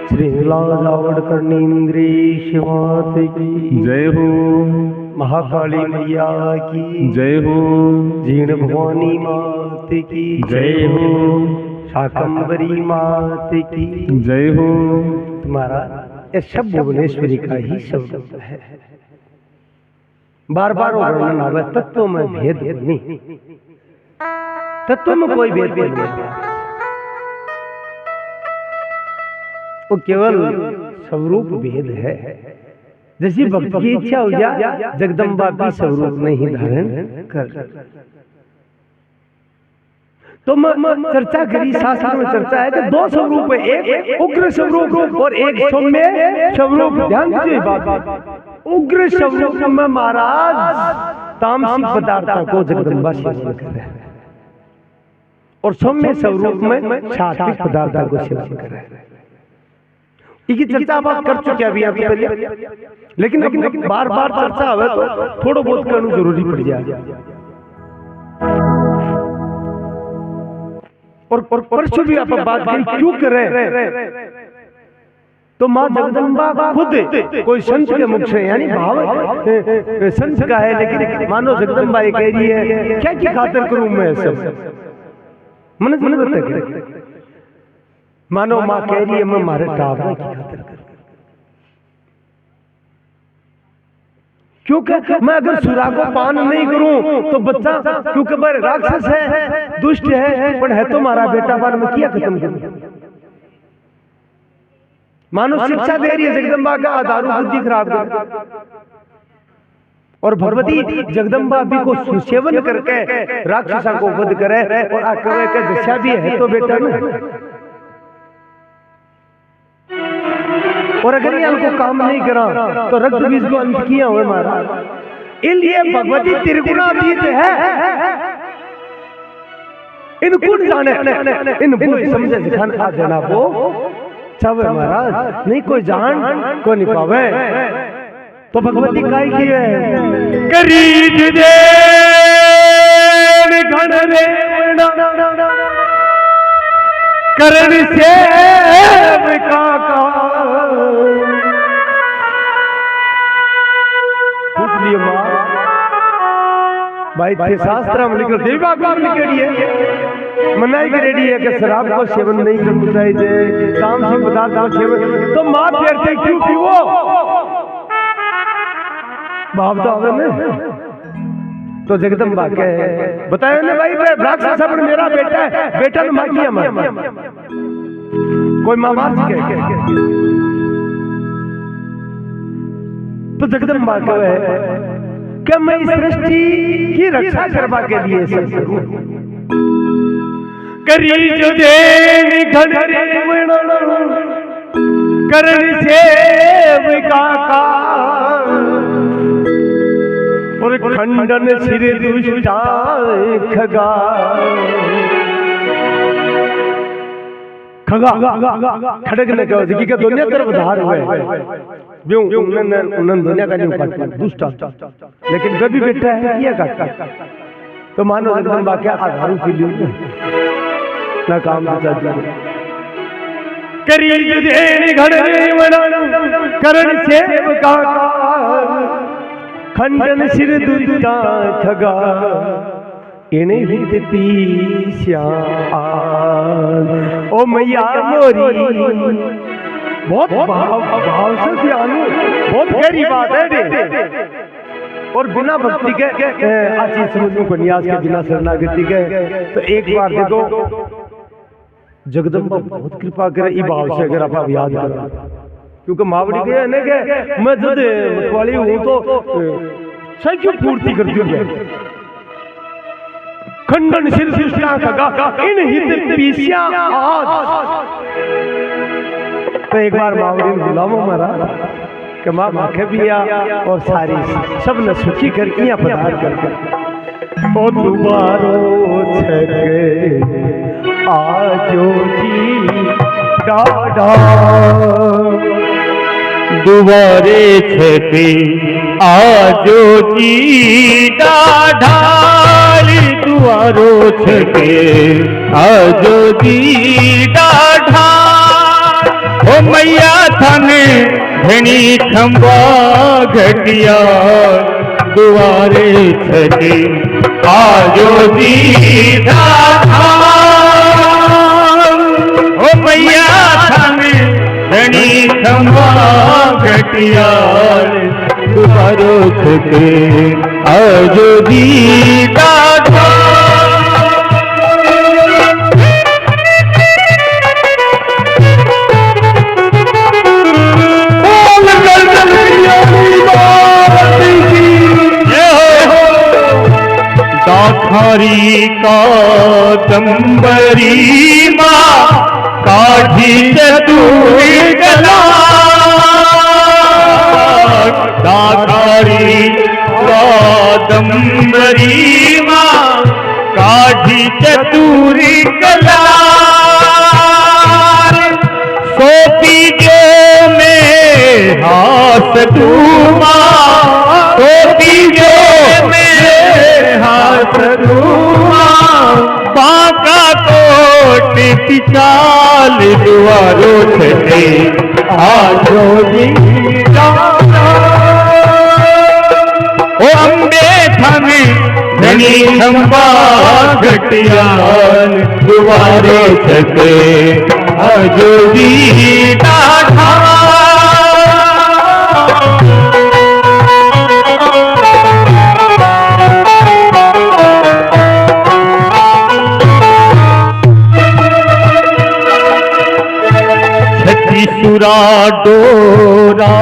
श्री लावड़कर नींद्रेश मात की जय हो। महाकाली मैया की जय हो। जीण भवानी मात की जय हो। शाकंभरी मात की जय हो। तुम्हारा ये सब भुवनेश्वरी का ही शब्द है। बार बार वर्णन आवे तत्व में भेद नहीं, तत्व में कोई भेद नहीं, वो केवल स्वरूप भेद है। जैसी भक्त की इच्छा हो जा जगदम्बा भी स्वरूप में ही धारण कर। तो चर्चा करी, शास्त्र में चर्चा है कि दो स्वरूप है, एक उग्र स्वरूप और एक सौम्य स्वरूप। ध्यान दीजिए बात, उग्र स्वरूप में महाराज तामसिक पदार्थों को जगदम्बा सेवन कर रहे हैं और सौम्य स्वरूप में सात्विक पदार्थों को सेवन कर रहे हैं। इसकी चर्चा आप कर चुके अभी अभी पहले, लेकिन अब बार बार चर्चा हो तो थोड़ा बहुत करना जरूरी पड़ जाए। और परसों भी आप बात करी क्यों करें, तो माँ जगदम्बा खुद कोई संत के मुख से, यानी भाव संत का है, लेकिन मानो जगदम्बा ये कह रही है क्या की खातिर करूं मैं सब मन बता, मानो माँ कह रही है मैं मारे टावरा की खातिर कर, क्योंकि मैं अगर सुरा को पान नहीं करूं तो बच्चा, क्योंकि मैं राक्षस है, दुष्ट है, पर है तो मारा बेटा, बार में किया खत्म कर। मानो शिक्षा दे रही है जगदम्बा का दारू बुद्धि खराब कर, और भगवती जगदम्बा भी को सुसेवन करके राक्षसा को वध करे और आकर के दशा भी है तो बेटा ना। और अगर ये इनको काम नहीं करा तो रक्त बीज को अंत किया हुए मारा। इसलिए भगवती त्रिगुणातीत है, इनको जाने इन समझे सिखान आ जाना वो सब महाराज नहीं कोई जान को नहीं पावे। तो भगवती काय की है करीज दे घन रे करण से काका पूछ लियो माँ भाई थे शास्त्र में लिखो देवी बाबा में लिखेड़ी है, मनाई की रेडी है कि शराब को सेवन नहीं करना चाहिए, तामसिक पदार्थ का सेवन, तो माँ फेरते क्यों पीवो बाप तो आवे ना। तो जगदम्बा के बताया ना भाई राक्षस पर मेरा बेटा है, बेटा ने मार दिया मार कोई माँ मार सके। तो जगदम्बा कहे कि मैं इस सृष्टि की रक्षा करवा के लिए सब करूं। करी जो देवी घन करण सेव काका और खंडन सिर दुष्टा खगा खगा खड़क ने कहा कि दुनिया तरफ धार हुए ब्यों उन्होंने दुनिया का नहीं काटता दुष्टा, लेकिन कभी बेटा है किया काटता। तो मानो जगदम्बा क्या आधारू पी लियो ना काम बचा दिया करी देन घड़ करण सेव काका खंडन सिर दुष्टा खगा इने हित पीस्या ओ मैया मोरी। बहुत भाव से ध्यानु, बहुत गहरी बात है रे। और बिना भक्ति के आची समझ को न्यास के बिना शरणागति के, तो एक बार देखो जगदम्बा बहुत कृपा करे ई भाव से अगर आप याद करो, क्योंकि मावड़ी के ने के मैं जब मतवाली हूं तो सही पूर्ति कर दूंगा। खंडन सिर सृष्टा खगा इन हित पीसिया आज। तो एक बार मावड़ी ने बुलाओ मारा कि माँ माखे भी आ और सारी सब न सुखी करके यहाँ पधार करके ओ दोबारो छके आजो जी डाडा दुबारे छते आजो जी ढाल दुआरो छते आजो जी ढाल ओ मैया थाने घणी खंबा घटिया दुआरे छते आजो जी ढाल ओ मैया थाने घणी खंबा घटिया दुआरो छते आजो जी ढाल दाखारी कादंबरी माँ काढ़ी चतुर गला दाखारी कादंबरी माँ काढ़ी चतुर गला सोपी जो में हाथ दूमा सोपी जो बाका कोट पिचाल दुआरो छते आजो जी ओ अम्बे थाने घनी खंबा घटियाल दुआरो छते आजो जी ढाल सुरा डोरा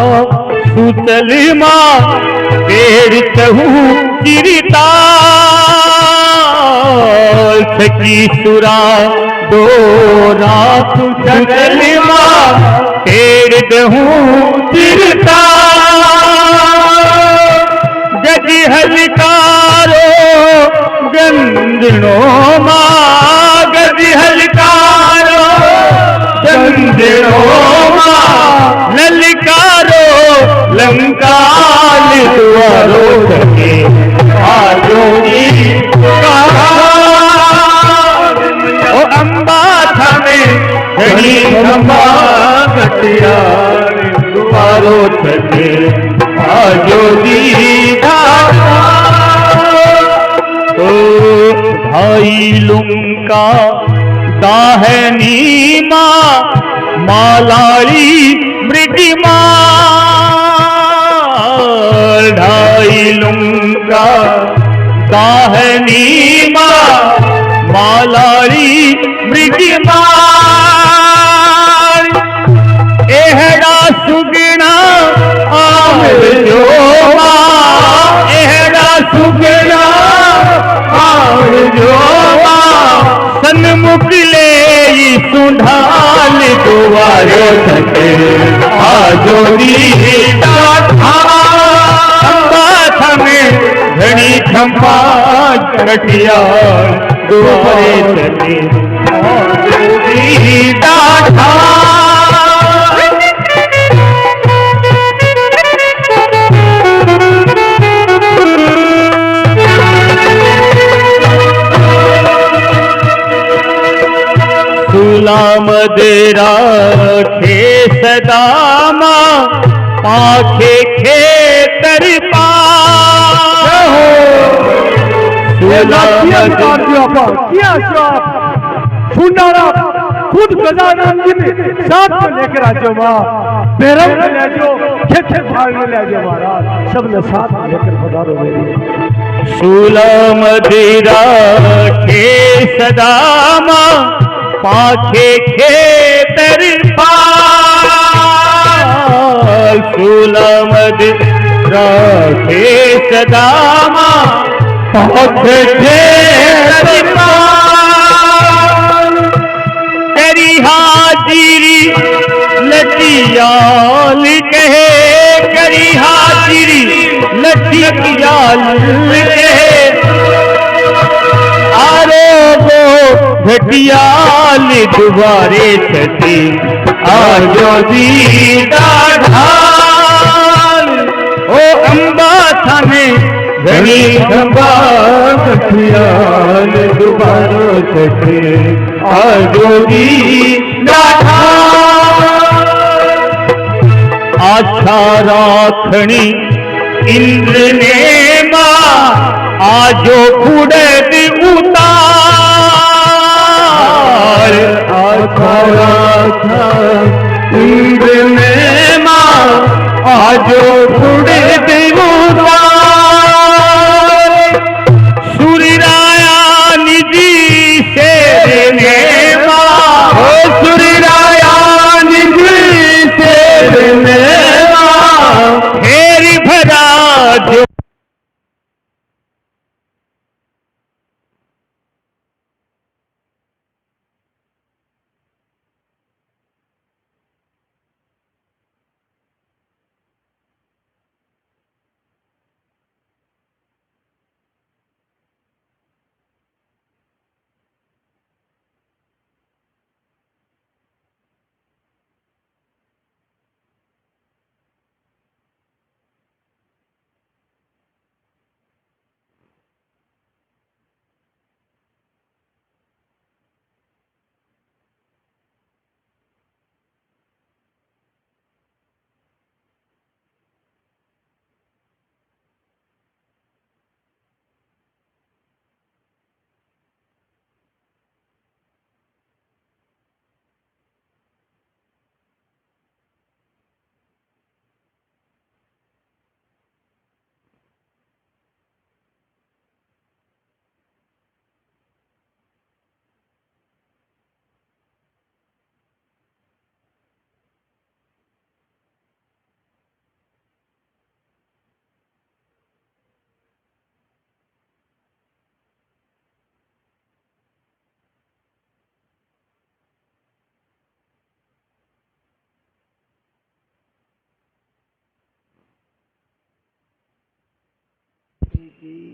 सुतल माँ पेड़ चहू चिरता छकी सुरा डोरा सुतल माँ पेड़ दहू चिरता गजी हलकारो गंजनो माँ गजी हलकारो गंजनो ललकारो लंकाल दुआरो छते आजो जी ओ अम्बा थाने घणी खंबा घटिया दुआरो छते आजो जी ओ भाई लुंका दाहनी माँ मालाड़ी मृगिमाल ढाई लुंगा दाहनी माँ मालाड़ी मृगिमाल एहड़ा सुगना आमर जो माँ एहड़ा सुगना आमर जो माँ सन्मुख ले सुंढाल दुआरो छते आजो जी ढाल घणी खंबा घटिया दुआरे छते आजो जी ढाल मदेरा खे सदामा पाखे खेतर पा खुद गजानंद में साथ में लेकर आजो माँ पैरों में ले जो खेत भाग में ले जो महाराज सब ने साथ में लेकर पधारो मेरी सूला मदेरा खे सदामा पाखे खेतर पाल सुलमद राखे सदामा पाखे खेतर पाल तेरी हाजिरी लटियाल कहे करी हाजिरी लटियाल कहे घटियाल दुबारे छते आजो जी ढाल ओ अंबा थाने घनी खंबा कठियाल दुबारो कठे आजोगी डाठा आछा राखणी इंद्र ने मां आजो खुड़द उतार आछा राखा इंद्र ने मां आजो खुड़द उतार सूर्यराया निजी शेर ने मां सूर्यराया निजी शेर ने मां हेरी भरा जो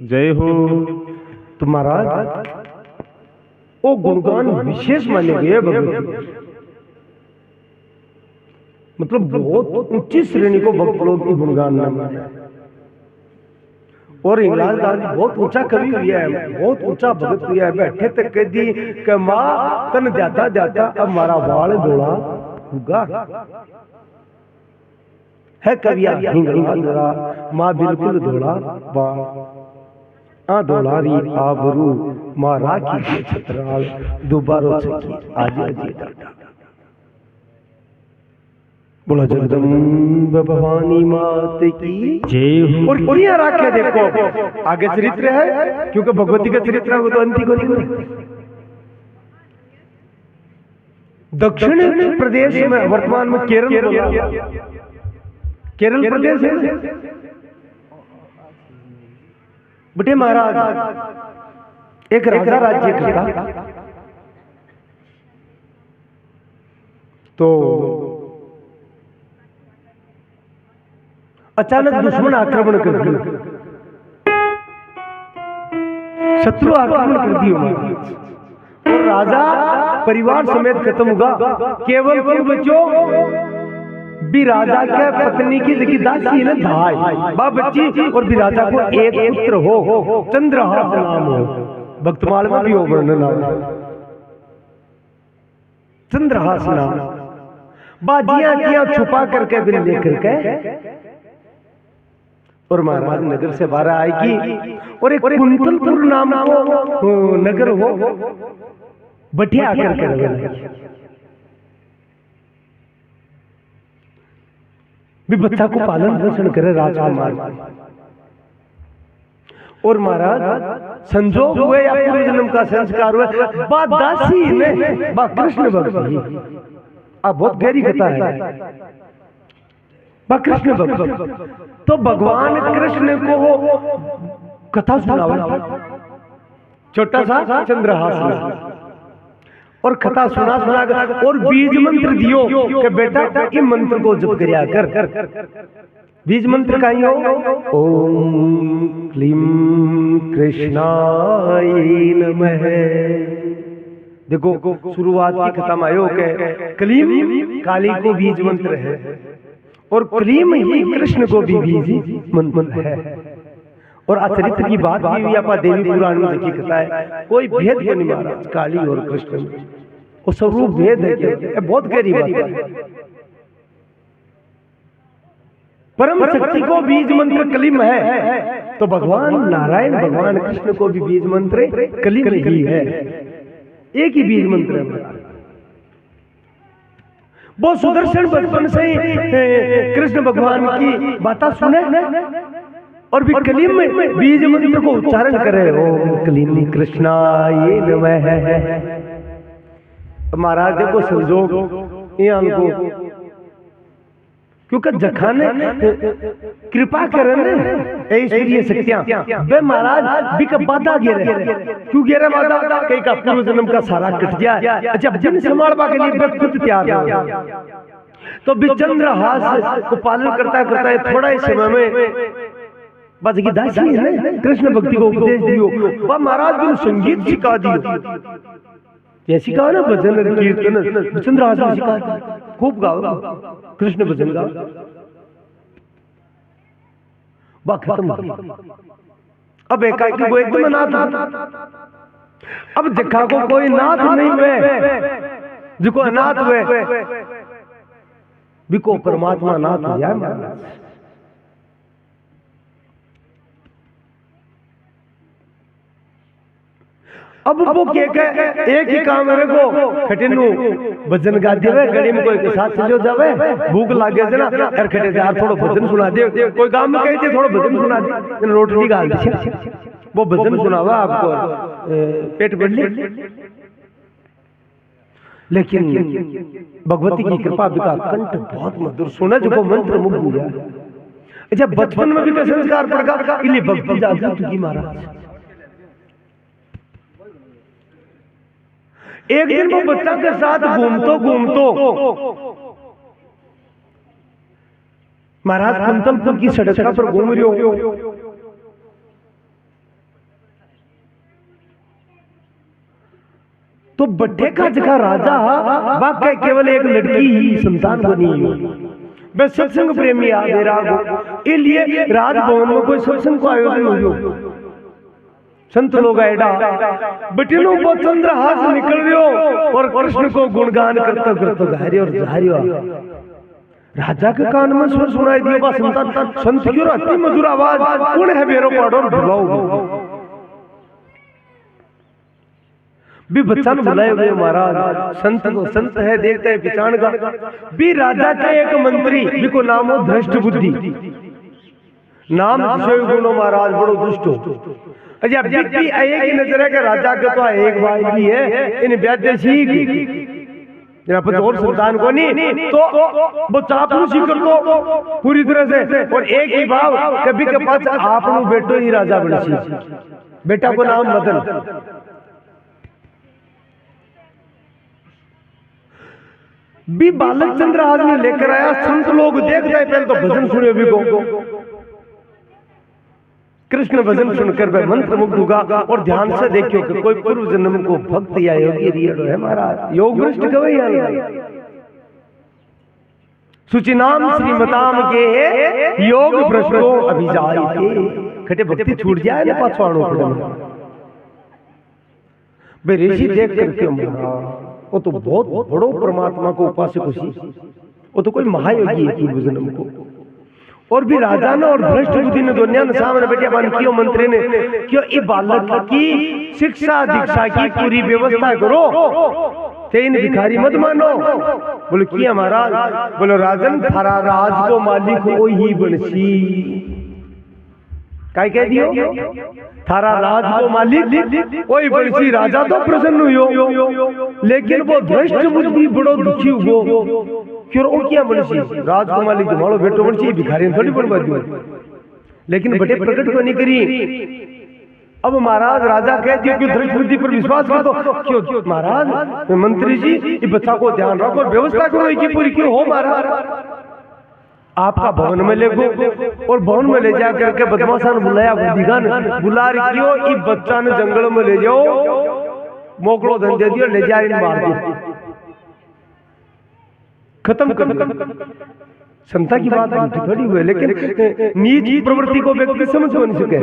जय हो। तो महाराज वो गुणगान विशेष माने गए भगवती, मतलब बहुत ऊंची श्रेणी को भक्त लोग की गुणगान नाम है। और इंग्लाज दास बहुत ऊंचा कवि हुआ है, बहुत ऊंचा भगत हुआ है। बैठे तक कह दी कि माँ तन जाता जाता अब मारा वाल धोला होगा है कविया माँ बिल्कुल धोला वाल धोलारी आबरू माँ राखी छतराल दोबारो सकी आज डाटा। बोला जगदम्ब भवानी मात की जय हो। और यहाँ राखे देखो आगे चरित्र है, क्योंकि भगवती का चरित्र है वो तो अंति को नहीं। दक्षिण प्रदेश में वर्तमान में केरल प्रदेश है। बटे महाराज एक राजा राज्य करता, तो अचानक दुश्मन आक्रमण कर दिया, शत्रु आक्रमण कर दिया और राजा परिवार समेत खत्म होगा। केवल कौन बचो भी राजा के पत्नी की जगह दासी है ना धाई बा बच्ची, और भी राजा को एक पुत्र हो चंद्रहास नाम हो। भक्तमाल में भी हो वर्णन नाम चंद्रहास नाम। बाजियां किया छुपा करके बिन लेकर के और महाराज नगर से बाहर आएगी और एक कुंतलपुर नाम को नगर हो बटिया करके भी बच्चा को पालन पोषण करे राजकुमार। और महाराज संजोग हुए या पूर्व जन्म का संस्कार हुए बा दासी ने बा कृष्ण भक्ति। अब बहुत गहरी कथा है बा कृष्ण भक्त। तो भगवान कृष्ण को कथा सुनावा छोटा सा चंद्रहास और कथा सुना और बीज मंत्र दियो कि बेटा इन मंत्र को जप करिया कर। बीज मंत्र का ही हो ओम क्लीम कृष्णाय नमः। देखो शुरुआत की खत्म आयो के क्लीम काली को बीज मंत्र है और कलीम ही कृष्ण को भी बीज मंत्र है। और आचरित्र की बात की हुई आपा देवी पुराण में देखी है, कोई भेद को नहीं महाराज काली और कृष्ण में, वो स्वरूप भेद है क्या, बहुत गहरी बात है। परम शक्ति को बीज मंत्र कलिम है, तो भगवान नारायण भगवान कृष्ण को भी बीज मंत्र कलिम ही है, एक ही बीज मंत्र है। वो सुदर्शन बचपन से ही कृष्ण भगवान की बातें सुने और भी कलीम में बीज मंत्र को उच्चारण करे, ओम कलीम कृष्णा ये नमः है। महाराज देखो संजोग ये हमको, क्योंकि जखाने कृपा करे ना ऐश्वर्य शक्तियां बे महाराज भी का बाधा गिरे, क्यों गिरे बाधा, कई का पूर्व जन्म का सारा कट गया। अच्छा दिन संभालवा के लिए खुद तैयार हो, तो विचंद्र हास को पालन करता करता थोड़ा ही समय में बस की दासी है कृष्ण भक्ति को उपदेश दियो, वह महाराज को संगीत सिखा दियो, जैसी कहा ना भजन कीर्तन विचंद्र हास ने सिखा दिया, खूब गाओ कृष्ण भजन गाओ। बात खत्म। अब एकाएकी वो एकदम नाथ, अब जखा को कोई नाथ नहीं हुए, जिको अनाथ हुए बिको परमात्मा नाथ हो जाए महाराज। अब वो क्या कहे, एक ही काम मेरे को खटेनु भजन गा देवे, गली में कोई के साथ चलो जावे, भूख लागे से ना यार खटे से यार थोड़ा भजन सुना दे, कोई काम में कहे थे थोड़ा भजन सुना दे, रोटी गाल दे, वो भजन सुनावा आपको पेट भर ले। लेकिन भगवती की कृपा बिका कंठ बहुत मधुर सुना, जो मंत्र मुग्ध हो गया। अच्छा बचपन में भी का संस्कार पड़गा, इसलिए भक्ति जागृत की महाराज। एक दिन वो बच्चा के साथ घूमतो महाराज कुंतलपुर की सड़क पर घूम रहे हो, तो बड्ढे का जगह राजा वाकई केवल एक लड़की ही संतान बनी हुई, वह सत्संग प्रेमी आ बेराग हो, इसलिए राजभवन में कोई सत्संग को आयोजन हो, संत लोग एडा बटिनों को चंद्रहास निकल रहे हो और कृष्ण को गुणगान करते करते गारे और जारी हो। राजा के कान में स्वर सुनाई दियो, बा संतान संत की अति मधुर आवाज, कौन है बेरो पाड़ो और बुलाओ भी बच्चा बुलाए हुए महाराज। संत को संत है देखते है पिछाण का भी। राजा का एक मंत्री जिको नाम हो धृष्ट बुद्धि, नाम गुणो महाराज बड़ो दुष्ट हो। अच्छा व्यक्ति एक ही नजर है कि राजा के तो एक भाई भी है, इन व्यादेशी और संतान को नहीं, तो वो चापलूसी कर दो पूरी तरह से, और एक ही भाव कभी के पास आप बेटो ही राजा बनी, बेटा को नाम मदन। भी बालक चंद्र आदमी लेकर आया, संत लोग देख रहे पहले तो भजन सुने भी को कृष्ण भजन सुनकर वह मंत्र मुग्ध होगा, और ध्यान से देखियो कि कोई पूर्व जन्म को भक्त या योगी रियल है महाराज, योग भ्रष्ट गवैया सुचिनाम श्रीमताम के योग भ्रष्टो अभिजाई थे। खटे भक्ति छूट जाए ना पाछवाड़ो पड़े बे ऋषि देख करके वो तो बहुत बड़ो परमात्मा को उपासक होसी, वो तो कोई महायोगी है पूर्व जन्म को। और भी राजा ने और भ्रष्ट बुद्धि ने दुनिया ने सामने बैठे बन कियो मंत्री ने क्यों ये बालक की शिक्षा दीक्षा की पूरी व्यवस्था करो, तेन भिखारी मत मानो। बोले किया महाराज, बोलो राजन थारा राज को मालिक वो ही बनसी, काय कह दियो थारा राज को मालिक वही बनसी। राजा तो प्रसन्न हुयो, लेकिन वो भ्रष्ट बुद्धि बड़ो दुखी हुओ, क्यों वो क्या बनसी राज को मालिक तुम्हारो बेटो बनसी, भिखारी थोड़ी बनवा दियो, लेकिन बटे प्रकट को नहीं करी। अब महाराज राजा कह दियो कि धृष्ट बुद्धि पर विश्वास कर दो, क्यों महाराज मंत्री जी ये बच्चा को ध्यान रखो और व्यवस्था करो इसकी पूरी, क्यों हो महाराज आपका भवन में ले गो, और भवन में ले जा करके बदमाशान बुलाया, बुला रही हो, इस बच्चा ने जंगल में ले जाओ, मोकड़ो धन दे दियो, ले जा मार दियो, खत्म कर। क्षमता की बात झूठी थोड़ी हुई, लेकिन नीच प्रवृत्ति को व्यक्ति समझ को नहीं सके।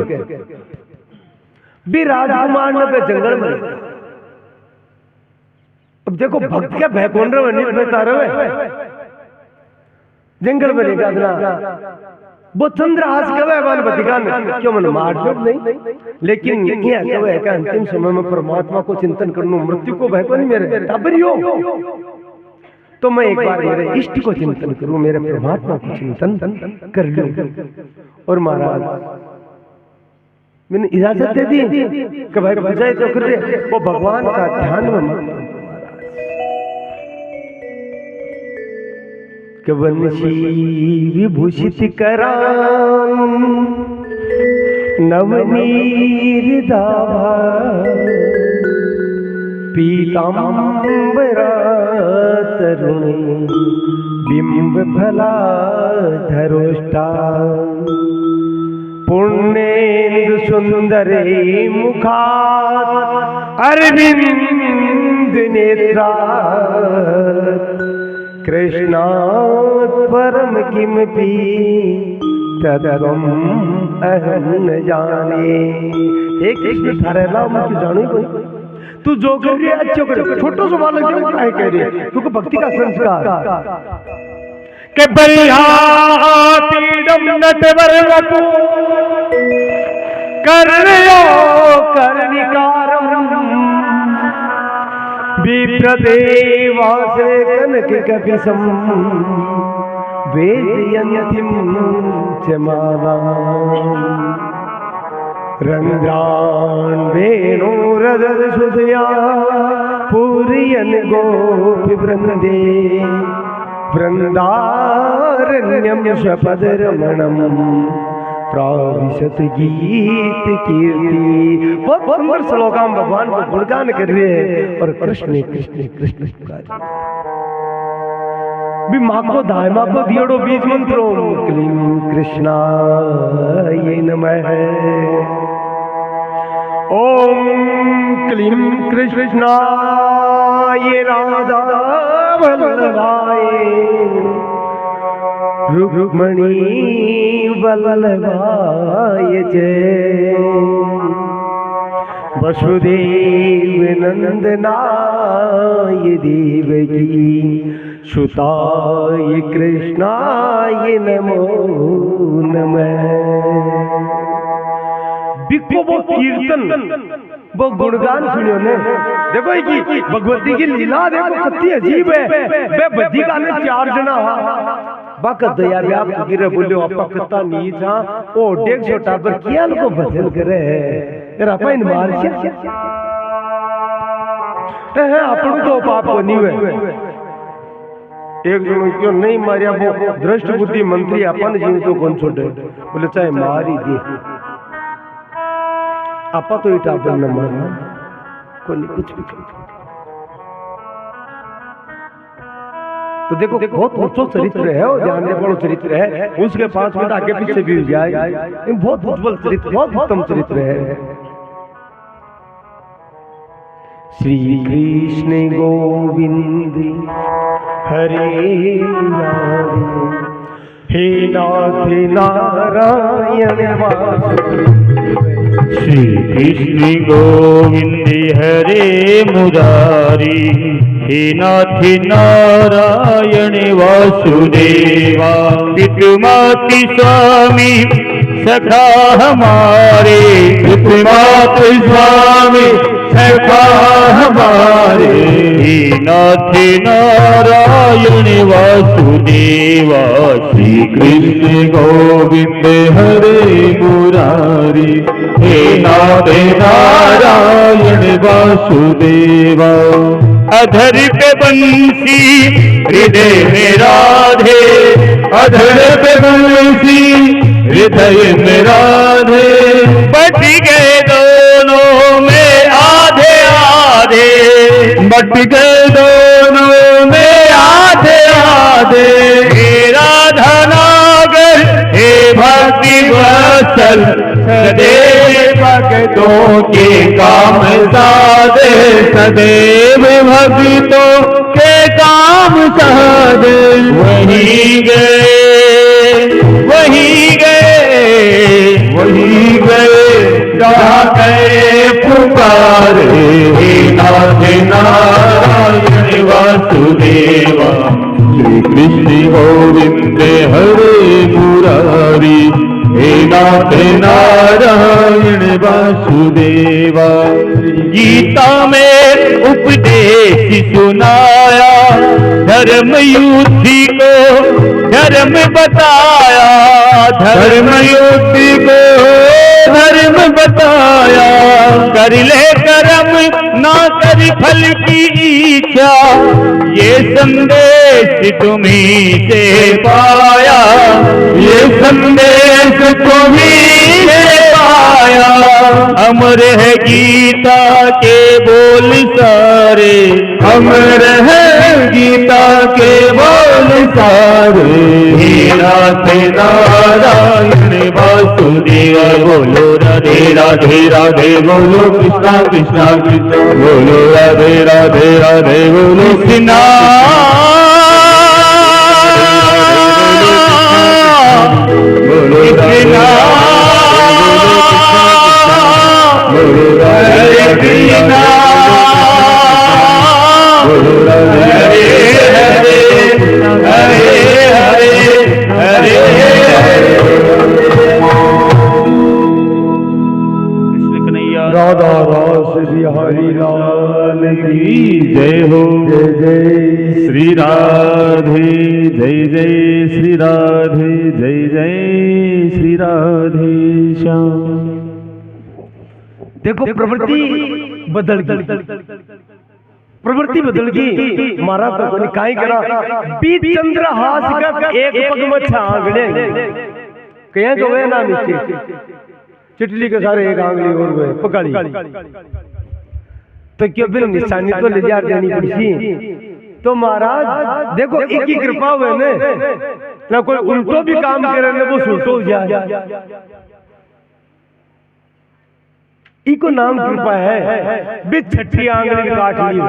भी राजकुमार ने जंगल में, अब देखो भक्त क्या भैकोन रहे जंगल में लेगा वो चंद्रहास कवे वाल बतिकान क्यों मन मार नहीं, लेकिन ये कवे का अंतिम समय में परमात्मा को चिंतन करनो, मृत्यु को भय को नहीं मेरे तबरियो, तो मैं एक बार मेरे इष्ट को चिंतन करूं, मेरे परमात्मा को चिंतन कर लूं। और महाराज मैंने इजाजत दे दी कि भाई बजाए तो कर रहे, वो भगवान का ध्यान में कवनशी विभूषित कराम नवनीर दाभा पीतांबरा तरुण बिंब फला धरोष्टा पुण्येन्दु सुंदरे मुखा अरविंद नेत्रा कृष्णात् परम किमपि तत्त्वम् अहं न जाने। हे कृष्ण थारे नाम की जानो कोई, तू जो कर रही है अच्छो कर, छोटो सवाल है क्यों काहे कह रही है, क्योंकि भक्ति का संस्कार के बलिहातीडम नटवर वपु कर्णयो कर्णिकारम विप्रदेवासे कनक कपिसम वेदयन्तिम च मालाम् रंध्रान् वेणुरदर सुधया पूरयन् गोपी वृंदे वृंदारण्यम स्वपदरमणम् प्राविशत गीत कीर्ति। बहुत सुंदर श्लोक हम भगवान को गुणगान कर रहे हैं और कृष्ण कृष्ण कृष्ण भी माँ को दाय माँ को दियोड़ो बीज मंत्रो क्लीं कृष्णाय नमः। ओम क्लीं कृष्णाय राधा वल्लभाय रुक्मणी वल्लभाय जय वसुदेव नंदनाय देवकी सुताय कृष्णाय नमो नमः। बिको वो कीर्तन वो गुणगान सुनियो ने, देखो कि भगवती की लीला देखो कितनी अजीब है। बे बद्धी का ने 4 जना बाक दया व्याप गिरे बोलियो अपा कितना नीच हां ओ 150 टाबर किया को भजन करे है रपा इन मार से है अपन तो पाप को नहीं हुए। एक जन क्यों नहीं मारिया वो दृष्ट बुद्धि मंत्री अपन जीव तो कौन छोड़े, बोले चाहे मारी दे आपा तो इटा न मारा को नहीं कुछ भी कर। तो देखो बहुत ऊंचो चरित्र है और ध्यान दे बड़ो चरित्र है, उसके 5 मिनट आगे पीछे भी जाए, बहुत उज्जवल चरित्र, बहुत उत्तम चरित्र है। श्री कृष्ण गोविंद हरे नाम हे नाथ नारायण वासुदेव। श्री कृष्ण गोविंद हरे मुरारी हे नाथ नारायण वासुदेवा। पितृमातृ स्वामी सखा हमारे, पितृमातृ स्वामी सखा हमारे, हे नाथ नारायण वासुदेवा। श्री कृष्ण गोविंद हरे मुरारी हे नाथ नारायण वासुदेवा। अधर पे बंसी हृदय में राधे, अधर पे बंसी हृदय में राधे, बट गए दोनों में आधे आधे, बट गए दोनों में आधे आधे। हे राधा नागर हे भक्ति वत्सल सदैव भक्तों के काम साधे, सदैव भक्तों के काम साधे। वहीं गए वही गए जहाँ गए पुकारे, हे नाथ नारायण वासुदेवा। श्री कृष्ण गोविंद हरे मुरारी, हे नाथ नारायण वासुदेवा। गीता में उपदेश सुनाया, धर्म युद्धि को धर्म बताया, धर्म युद्धि को धर्म बताया। कर ले कर्म ना कर फल की इच्छा, ये संदेश तुम्हीं से पाया, ये संदेश तुम्हीं से पाया। अमर है गीता के बोल सारे, अमर है गीता के बोल सारे। हे नाथ नारायण वासुदेवा, बोलो राधे राधे राधे, बोलो कृष्णा कृष्णा कृष्णा, बोलो राधे राधे राधे, बोलो कृष्णा बोलो कृष्णा, बोलो हरे कृष्णा, बोलो हरे हरे, हरे हरे, हरे कृष्ण कन्हैया राधा रास बिहारी लाल की जय हो। जय जय श्री राधे जय जय श्री राधे जय जय श्री राधे श्याम। देखो प्रवृत्ति बदल गई, प्रवृत्ति बदल गई। मारा तो कोई काई करा बीच चंद्र हास का एक पग मच्छा आंगड़े कहे तो वे ना मिस्टेक चिटली के सारे एक आंगली और गए पकड़ी, तो क्यों फिर निशानी तो ले जा देनी पड़ी। तो महाराज देखो एक ही कृपा हुए ना कोई उल्टो भी काम करे ना वो सोचो जाए, इको नाम कृपा है। बिच छठी आंगली काट ली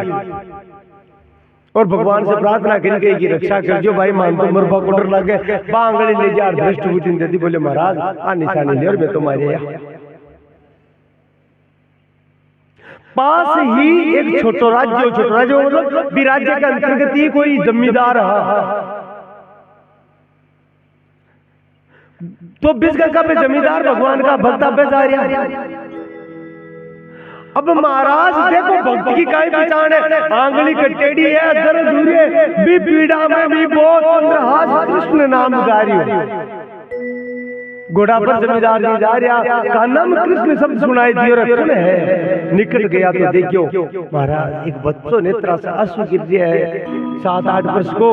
और भगवान से प्रार्थना करके की रक्षा कर जो भाई मान तो मरबा कोटर लगे बांगली ले जा दृष्ट बुद्धि देती। बोले महाराज आ निशानी ले और मैं तुम्हारे पास ही एक छोटो राज्य मतलब विराज्य के अंतर्गत ही कोई जमींदार रहा। तो बिस्गंगा पे जमींदार भगवान का भक्त बेचारिया। अब महाराज देखो भक्त की काई पहचान है, आंगली कटेड़ी है, दर्द दूरी है, भी पीड़ा में भी बहुत चंद्रहास कृष्ण नाम गारी घोड़ा पर जमींदार जी जा रहा का नाम कृष्ण शब्द सुनाई दियो रखन है। निकट गया तो देखियो महाराज एक बच्चों ने त्रास आंसू गिर रहा है, 7-8 वर्ष को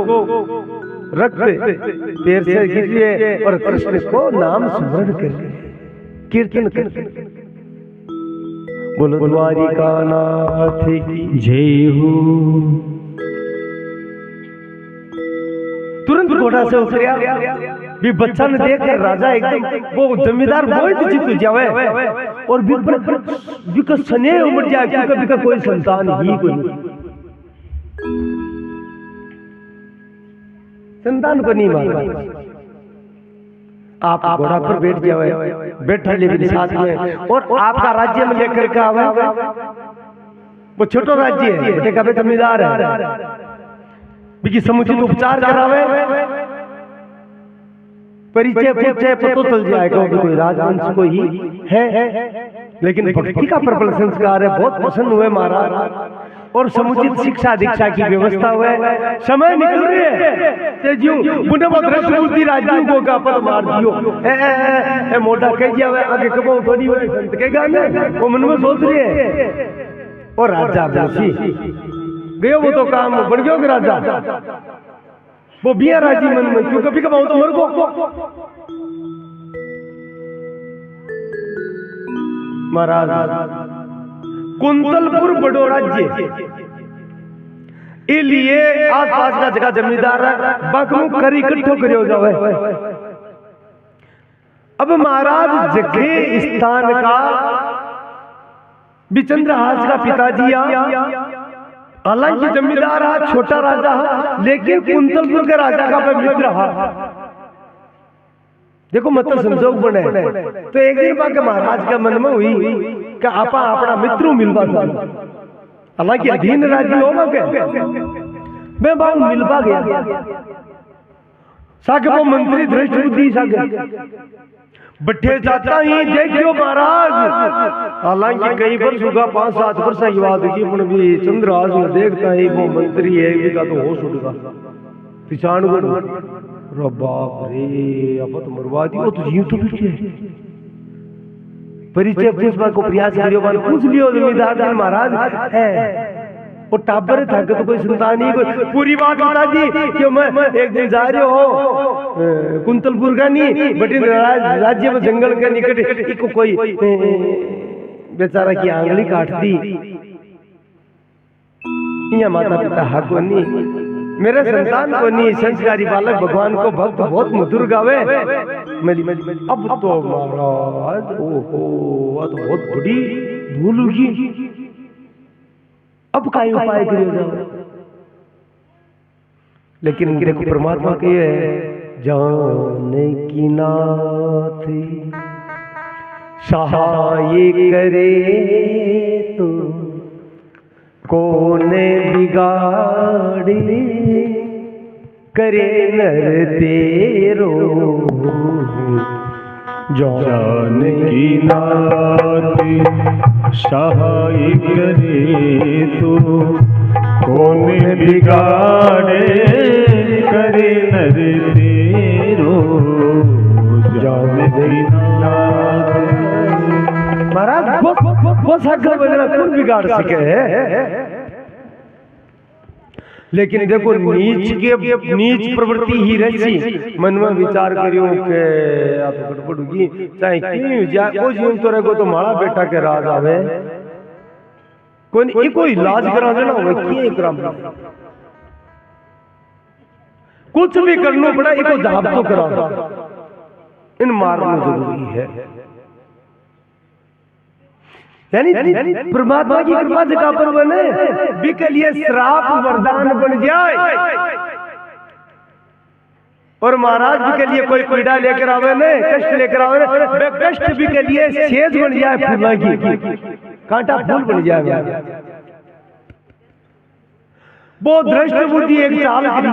रक्त पैर से गिर रही है और कृष्ण को नाम स्मरण कर कीर्तन कर। बोलो द्वारिका नाथ की जय हो। तुरंत घोड़ा से उतरिया भी बच्चा ने देख कर राजा एकदम वो जमींदार बहुत चित्त जावे और भी स्नेह उमड़ जाए क्योंकि भी कोई संतान ही कोई संतान को नहीं मानता। आप घोड़ा पर बैठ जावे, बैठा ले मेरे साथ में और आपका राज्य में लेकर के आवे। वो छोटो राज्य है, बेटे का जमींदार है, बिकी समुचित उपचार करावे, परिचय पूछे पतो चल जाएगा कि कोई राजवंश को ही है। लेकिन भक्ति का प्रबल संस्कार है, बहुत पसंद हुए महाराज और समुचित शिक्षा दीक्षा की व्यवस्था हुए। समय निकल रही है तेजियो मुने मद्रस बुद्धि राजू को का पद मार दियो ए मोटा कह दिया वे आगे कबो थोड़ी बड़ी संत के गाने वो मन में सोच रही है। और राजा बेसी गयो वो तो काम बन गयो कि राजा वो बिया राजी मन में क्यों कभी कबाऊ तो मर को महाराज कुंतलपुर बड़ो राज्य इसलिए आसपास का जगह जमींदार बाकरू करी इकट्ठो करियो जावे। अब महाराज जगह स्थान का विचंद्रहास का पिताजी हालांकि जमींदार हा छोटा राजा हा लेकिन कुंतलपुर के राजा का मित्र हा देखो मतलब संजोग बने तो एक दिन बाके महाराज का मन में हुई कि आपा अपना मित्रों मिलवा जाओ। हालांकि अधीन राज्य होगा के मैं बाबू मिलवा गया साके वो मंत्री दृष्ट बुद्धि साके बट्ठे जाता ही देखियो महाराज। हालांकि कई वर्ष होगा 5-7 वर्ष की बात की पण भी चंद्रहास में देखता ही वो मंत्री है भी का तो होश उड़गा पिछाण को रो बाप रे अब तो मरवा दी वो तो जीव तो पीछे परिचय पूछवा को प्रयास करियो बान पूछ लियो जमींदार जी महाराज है वो टाबर था तो कोई संतान ही कोई पूरी बात बता दी कि मैं एक दिन जा रहे हो कुंतलपुर का नहीं बटिन राज्य में जंगल के निकट एक कोई बेचारा की आंगली काट दी या माता पिता हक नहीं मेरे संतान को नहीं संस्कारी बालक भगवान को भक्त बहुत मधुर गावे मेरी अब तो महाराज ओहो तो बहुत बड़ी भूल होगी अब का उपाय करियो जाओ। लेकिन देखो परमात्मा के जाने की नाथ सहाय करे तो कौन बिगाड़े करे नर तेरो जान की नाथ सहाय करे तो कौन बिगाड़े करे नर तेरो जान की नाथ। महाराज वो सागर वगैरह कौन बिगाड़ सके है। लेकिन देखो नीच प्रवृत्ति ही रही मन में विचार करियो के आप गड़बड़ होगी चाहे क्यों जा ओ जीवन तो रखो तो माड़ा बेटा के राज आवे कोई इलाज करा देना हो की करा कुछ भी करना पड़ा इको जाप तो करा इन मारना जरूरी है। यानी परमात्मा की कृपा से का पर बने भी के लिए श्राप वरदान बन जाए और महाराज भी के लिए कोई पीड़ा लेकर आवे ने कष्ट लेकर आवे ने कष्ट भी के लिए सेज बन जाए फूलों की कांटा फूल बन जाए। वो दृष्ट बुद्धि एक चाल करी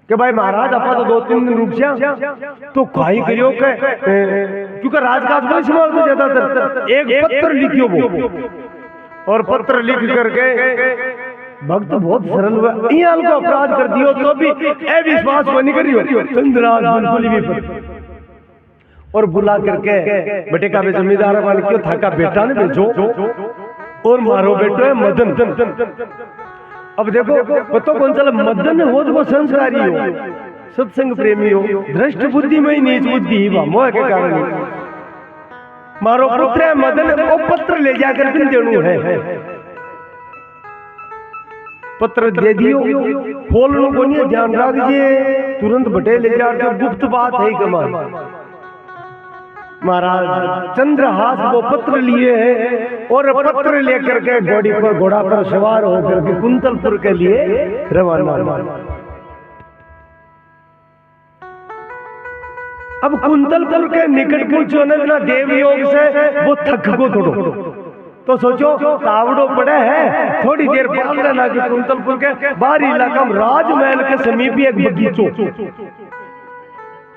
कि भाई महाराज अपा तो 2-3 दिन रुक जा तो खाई करियो के क्योंकि राजकाज कोई समाज में ज्यादातर एक पत्र लिखियो वो और पत्र लिख करके भक्त बहुत सरल हुआ इयाल को अपराध कर दियो तो भी अविश्वास को नहीं करियो चंद्रहास बिल्कुल भी पर और बुला करके बेटे का जमींदार मान क्यों था का बेटा ने भेजो और मारो बेटो है मदन। अब देखो पतो कौन चला मदन हो तो वो संस्कारी हो सत्संग प्रेमी हो दृष्ट बुद्धि में ही नीच बुद्धि मोह के कारण मारो पुत्र है मदन वो पत्र ले जाकर बिन देणु है पत्र दे दियो खोलनो को नहीं ध्यान रख दीजिए तुरंत बटे ले जाते गुप्त बात है कमाल। महाराज चंद्रहास वो पत्र लिए हैं और पत्र लेकर के घोड़ा पर सवार होकर के कुंतलपुर के लिए रवाना। अब कुंतलपुर के निकट पहुंचो ना देवयोग से वो थक को थोड़ो तो सोचो तावड़ो पड़े है थोड़ी देर बाद लगे कुंतलपुर के बाहरी इलाका में राजमहल के समीप एक बगीचो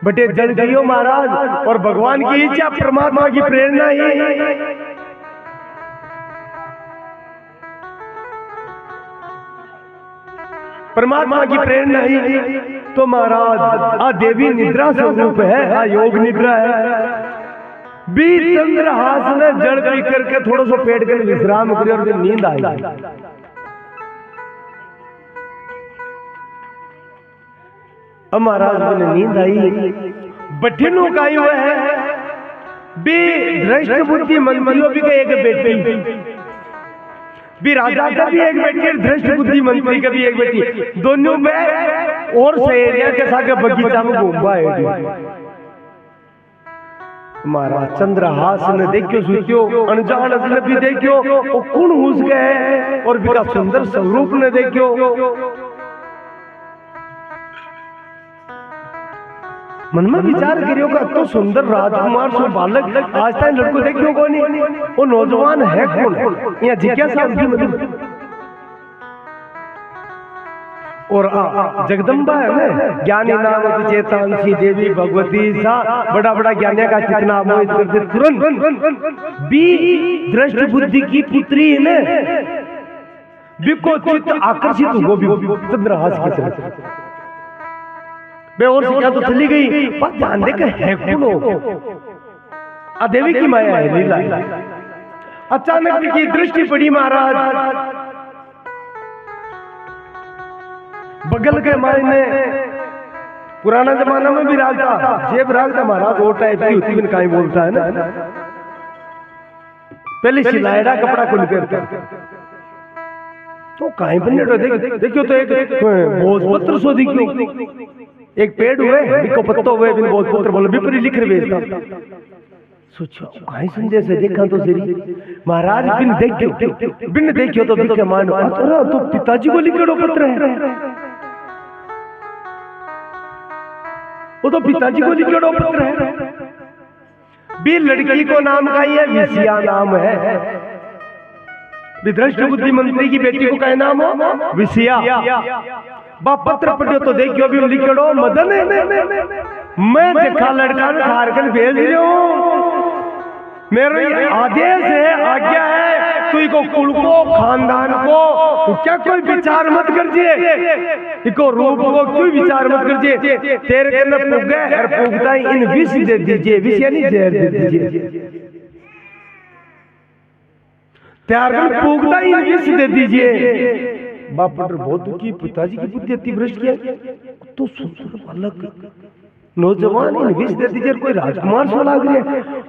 बटे जल गयो महाराज और भगवान की इच्छा परमात्मा की प्रेरणा ही परमात्मा की प्रेरणा ही तो महाराज आ देवी निद्रा स्वरूप है आ योग निद्रा है भी चंद्रहास ने जड़ पी करके थोड़ा सा पेट कर विश्राम करे और नींद आई। अब महाराज को नींद आई बठिनो का हुआ है भी दृष्ट बुद्धि मंत्रियों भी एक बेटी भी राजा का भी एक बेटी दृष्ट बुद्धि मंत्री का भी एक बेटी दोनों में और सहेलिया के साथ बगीचा में घूमवा है। महाराज चंद्रहास ने देखियो सुतियो अनजान अजनबी देखियो वो कौन घुस गए और बिना सुंदर स्वरूप ने देखियो मन में विचार करियो का तो सुंदर राजकुमार सो बालक आज तक लड़को देखियो को नहीं, वो नौजवान है कौन? यहाँ जिज्ञासा उनकी मतलब। और जगदम्बा है ना, ज्ञानी नाम चेतांशी देवी भगवती सा बड़ा बड़ा ज्ञानी का चितना मोहित करते तुरंत भी दृष्ट बुद्धि की पुत्री है ना, बिको चित्त आकर्षित हो भी चंद्रहास की तरफ बे और शिक्षा तो चली गई, पर ध्यान दे है कौन हो? देवी की माया है लीला। अचानक की दृष्टि पड़ी महाराज, बगल के मायने पुराना जमाना में भी राग था, जेब राग था महाराज, वो टाइप की होती बिन काई बोलता है ना, पहले सिलाएड़ा कपड़ा को निकलता तो काई बने देखियो तो एक भोजपत्र सो दिखियो, एक पेड़ हुए बिको पत्तो हुए बिन भोजपत्र बोले बिपरी लिख रहे बेचता सोचो काई संदेश है देखा तो सही महाराज बिन देखियो तो बिन के मानो अरे तो पिताजी को लिखड़ो पत्र है, वो तो पिताजी को लिखड़ो पत्र है। भी लड़की को नाम का ही है विसिया नाम है, विदृष्ट बुद्धि मंत्री की बेटी को क्या नाम हो? विसिया। बाप पत्र पढ़ियो तो देखियो भी लिखड़ो मदन मैं देखा लड़का ने खार कर भेज रही हूं, मेरे आदेश है आज्ञा है, तू इको कुल को खानदान को क्या कोई विचार मत करजिए, इको रूप को कोई विचार मत करजिए, तेरे के अंदर पुग गए और पुगता ही इन विष दे दीजिए, विष यानी जहर दे दीजिए, त्यार कर पुगता ही इन विष दे दीजिए। बाप पटर बहुत दुखी, पिताजी की बुद्धि अति भ्रष्ट किया, तो सुंदर बालक नौजवान इन विष दे दीजिए, कोई राजकुमार सो लाग रही है।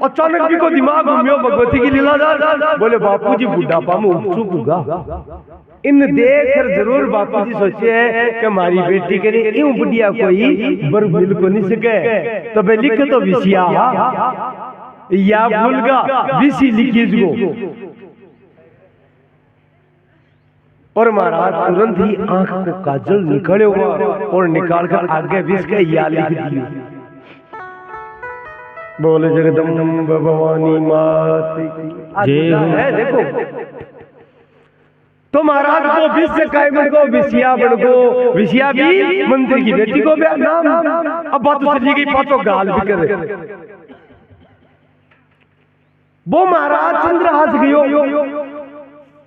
अचानक भी को दिमाग घूमियो भगवती की लीला बोले बापूजी बुढ़ापा में उत्सुक होगा, इन देख कर जरूर बापूजी सोचे है कि हमारी बेटी के लिए यूं बुढ़िया कोई बर मिल को नहीं सके, तो मैं लिख तो विसिया या भूलगा विसी लिखी जो। और महाराज तुरंत ही आंख को काजल निकले हुआ और निकालकर आगे विष का या लिख दिया, बोले जगदम्ब भवानी मात जय है। देखो तो महाराज को विष से काय बन गो, विसिया बन गो, विसिया भी मंत्री की बेटी को भी नाम। अब बात चली गई, पांचों गाल भी करे वो महाराज चंद्रहास गयो,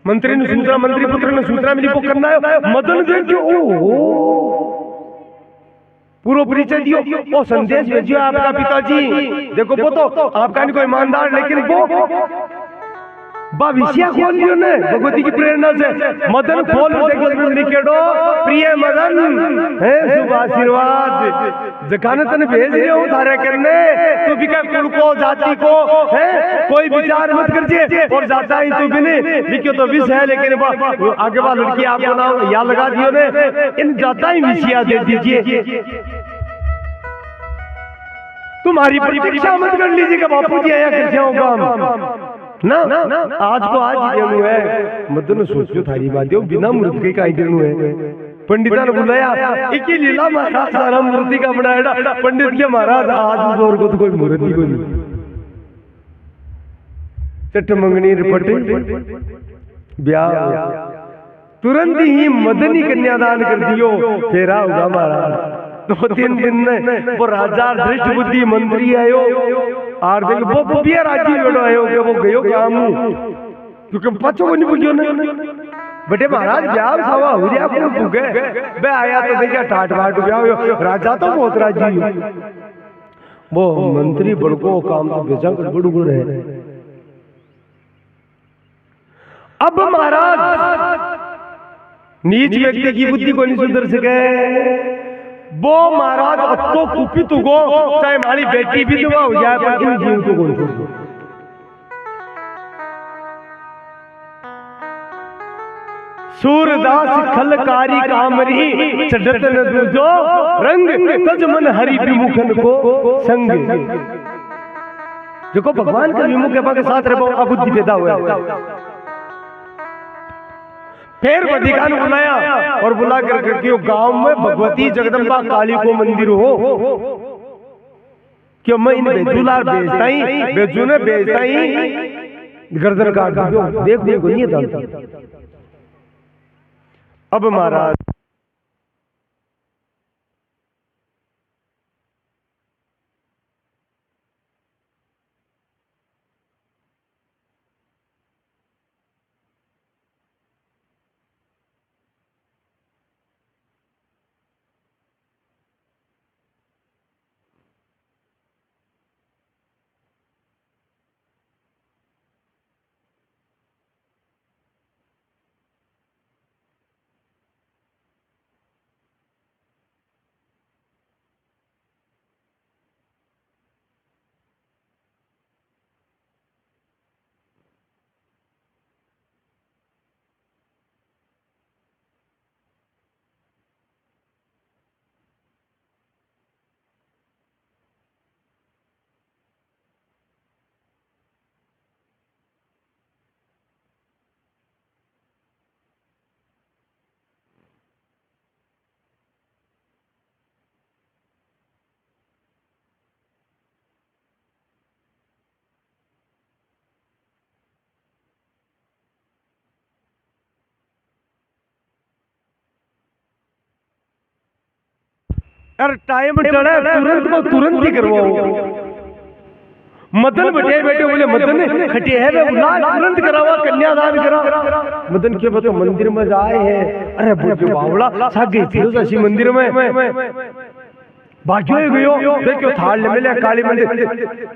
मंत्री ने सूचना, मंत्री पुत्र ने सूचना मिली को करना है, मदन देखियो पूरा परिचय दियो, वो संदेश भेजियो आपका पिताजी देखो वो तो आपका नहीं कोई ईमानदार, लेकिन वो विषया खोल लियो ने भगवती की प्रेरणा से, मदन खोल देखो निकेडो प्रिय मदन है शुभ आशीर्वाद जकाने तने भेज रहे हो थारे करने, तू भी का कुल को जाति को है कोई विचार मत करजे, और जाता ही तू भी नहीं लिखियो तो विष है, लेकिन आगे वाला लड़की आपको नाम या लगा दियो ने, इन जाता ही विषया दे दीजिए, तुम्हारी प्रतीक्षा मत कर लीजिएगा बापूजी आया कैसे होगा ना, आज को आज ही है मदन सोचो थारी बात हो बिना मूर्ति के काई करनु है। पंडिता ने बुलाया एक ही लीला महाराज सारा मूर्ति का बनाया, पंडित के महाराज आज और को तो कोई मूर्ति को नहीं, चट मंगनी रिपट ब्याह तुरंत ही मदनी कन्यादान कर दियो, फेरा होगा महाराज। 2-3 दिन में वो राजा दृष्ट बुद्धि मंत्री आयो और देख वो बुढ़िया राजी बेड़ो आयो के वो गयो काम क्योंकि पछो को नहीं बुझियो ना बेटे महाराज ब्याह सवा हुरिया को बुगे बे आया तो देखा ठाट बाट ब्याह राजा तो बहुत राजी वो मंत्री बड़को काम तो बेचा कर बड़गुड़ है। अब महाराज नीच व्यक्ति की बुद्धि को नहीं सुधर सके, वो महाराज अतो कुपित गो चाहे हमारी बेटी भी दुआ हो जाए पर इन जीव को कौन छोड़। सूरदास खलकारी कामरी चढ़त न दूजो रंग तज मन हरि विमुखन को संग, जो को भगवान के विमुख के साथ रहो अबुद्धि पैदा हुआ। फिर अधिकार बुलाया और बुला कर गांव में भगवती जगदम्बा काली को मंदिर हो, क्यों मैं इन बेजुलार बेचता ही बेजुने बेचता ही गर्दन काट दो देख देखो नहीं था। अब महाराज यार टाइम टड़ा तुरंत को तुरंत ही करवाओ। मदन बैठे बैठे बोले मदन खटे है वे तुरंत करावा कन्यादान करा। मदन के बतो मंदिर में जाए है। अरे बुझो बावड़ा सागे थियो ससी मंदिर में भाग्यो गयो देखो थाल मिले काली मंदिर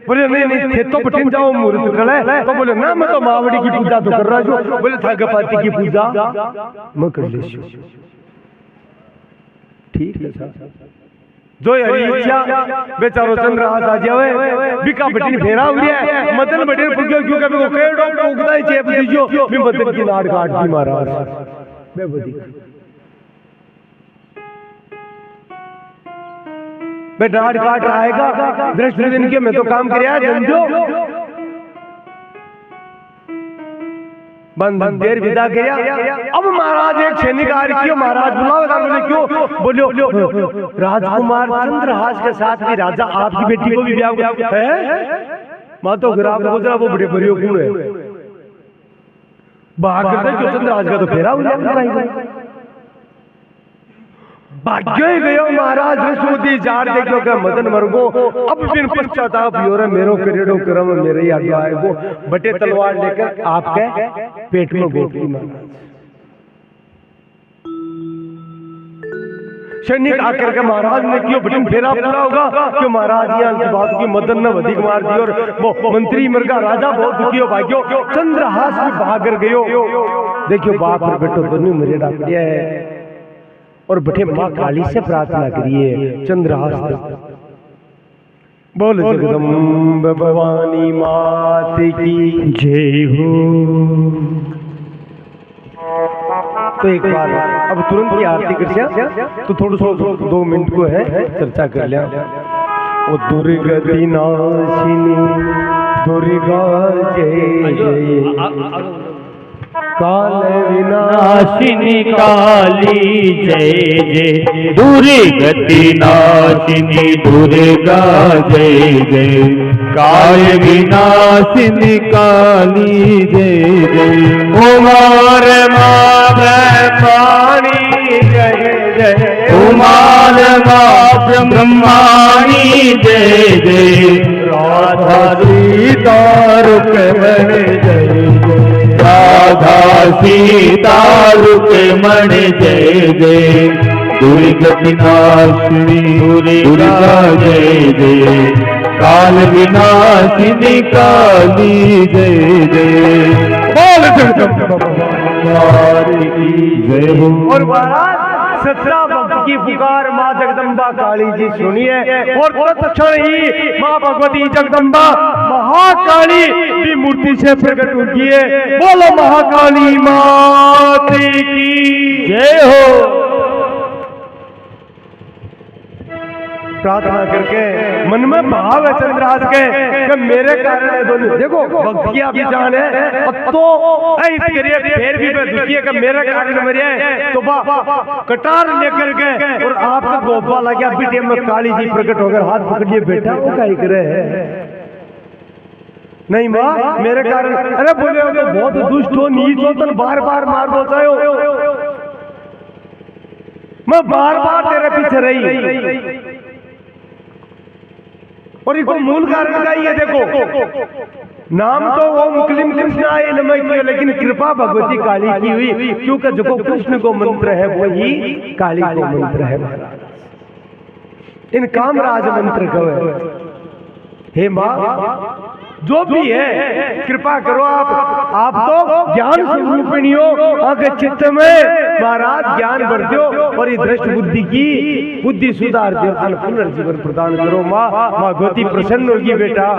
बोले नहीं नहीं थे तो पटिन जाओ मुहूर्त कले तो बोले ना मैं तो मावड़ी की पूजा तो कर रहा हूं। बोले था गपाती की पूजा मैं कर लेशु। ठीक है साहब जो इच्छा बेचारो चंद्रहास आ जावे बिका बटिन फेरा उरिया मदन बटिन पुग्यो क्यों कभी को केड़ो उगदा ही चेप दीजो मैं मदन की नाड़ काट दी महाराज मैं बदी बे नाड़ काट आएगा दृष्टि दिन के मैं तो काम करया समझो बंद देर विदा किया। अब महाराज एक सैनिक आ रही क्यों महाराज बुलाओ क्यों बोलो राजकुमार चंद्रहास के साथ भी राजा आपकी बेटी को भी ब्याह है मां तो गिरा गुजरा वो बड़े बड़ियों को है बाहर करते क्यों चंद्रहास का तो फेरा हो जाएगा भाग्य ही गयो महाराज दृष्टि जार देखो क्या मदन मरगो अब बिन पश्चाताप योरे मेरो करेड़ो क्रम मेरे ही आएगो बटे तलवार लेकर आपके पेट में गोपी महाराज सैनिक आकर के महाराज ने क्यों बटन फेरा पूरा होगा क्यों महाराज यहाँ की बात की मदन ने अधिक मार दी और वो मंत्री मरगा राजा बहुत दुखी हो भाग्यो चंद्रहास भी भागर गयो। देखियो बाप और बेटो दोनों मेरे डाकिया है और बटे माँ काली से प्रार्थना करिए चंद्रहास बोल जगदम्ब भवानी मात की जय हो। तो एक बार अब तुरंत ही आरती कर तो थोड़ा सा 2 मिनट को है चर्चा कर लिया। वो दुर्गति नाशिनी दुर्गा जय जय काल विनाशिनी काली जय जय दुर्गति नाशिनी दुर्गा जय जय काल विनाशिनी काली जय जय कुमार माँ ब्रह्माणी जय जय कुमार माँ ब्रह्माणी जय जय राधा सीता रुक्मण जय जय राधा सीता रुक्मण जय जय दुर्गति नाशिनी दुर्गा जय जय काल विनाशिनी काली जय जय बोल जय हो। और महाराज सच्चा भक्त की पुकार माँ जगदम्बा काली जी सुनिए और तत्क्षण ही माँ भगवती जगदम्बा महाकाली की मूर्ति से प्रकट हुई है। बोलो महाकाली मात की जय हो। प्रार्थना करके मन में भाव है चंद्रहास के कि मेरे कारण है दोनों देखो भक्त की आप जान है तो करिए फिर भी मैं दुखी है कि मेरे कारण मरे तो कटार लेकर गए और आपका गोपा लग गया बेटे में काली जी प्रकट होकर हाथ पकड़िए बेटा वो क्या करे नहीं माँ मेरे कारण अरे बोले हो तो बहुत दुष्ट हो नीच हो तो बार बार मार बोलता हो मैं बार बार तेरे पीछे रही और इसको मूल कारण का ही है देखो नाम तो ओम क्लीम कृष्णाय नमः की लेकिन कृपा भगवती काली की हुई क्योंकि जो कृष्ण को मंत्र है वही काली को मंत्र है महाराज इन कामराज मंत्र कहो हे माँ जो भी है कृपा करो आप तो ज्ञान स्वरूपिणी हो आगे चित्त में महाराज ज्ञान भर दो और ये दृष्ट बुद्धि की बुद्धि सुधार दो पुनर्जीवन प्रदान करो माँ भगवती प्रसन्न होगी बेटा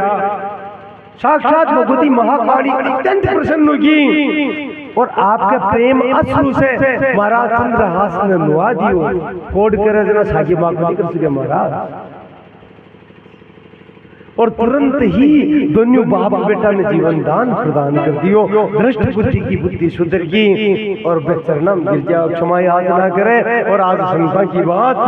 साक्षात भगवती महाकाली अत्यंत प्रसन्न होगी और आपके प्रेम अश्रु से महाराज चंद्रहास ने नुआ दियो कोड करे जरा सागी माँ कर सके महाराज और तुरंत ही दोनों बाप बेटा ने जीवन दान प्रदान कर दियो दृष्ट बुद्धि की बुद्धि सुधर गई और बेचरनाम गिर जाओ क्षमा याद ना करे और आज संता की बात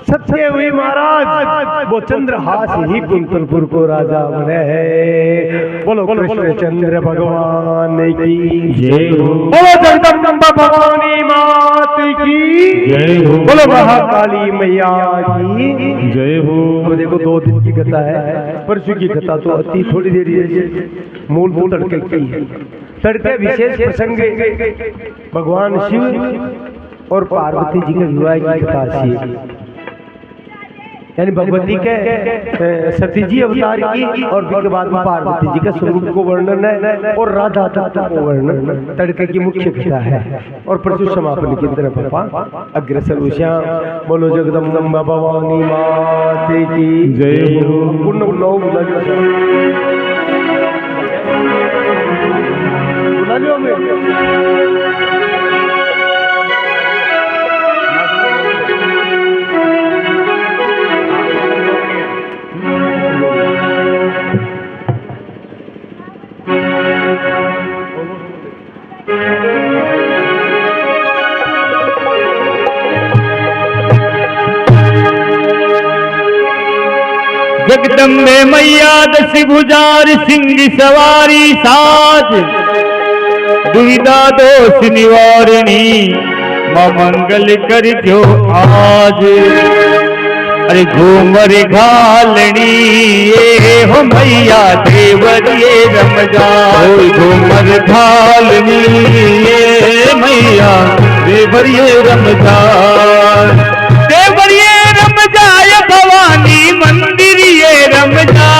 सत्य हुई महाराज वो चंद्रहास ही कुंतलपुर को राजा बने है बोलो कृष्ण चंद्र भगवान की जय हो, बोलो जगदम्बा भवानी मात की जय हो, बोलो महाकाली मैया की जय हो। अब देखो 2 दिन की कथा है परसों की कथा तो अति थोड़ी देर मूल तड़के की है तड़के विशेष प्रसंग भगवान शिव और पार्वती जी के विवाह की कथा थी यानी भगवती के सती जी अवतार की और उसके बाद में पार्वती जी के स्वरूप को वर्णन है और राधा तत्व को वर्णन तड़के की मुख्य कथा है और परसों समापन की तरफ पापा अग्रसर उषा बोलो जगदम्बा भवानी मात की जय हो। पूर्ण बुला लो जगदम्बे मैया दस भुजार सिंह सवारी साज दुविधा दोष निवारणी मां मंगल कर जो आज अरे घूमर घालनी ये हो मैया देवर ये रमजान घूमर घालनी ये मैया देवर ये रमजान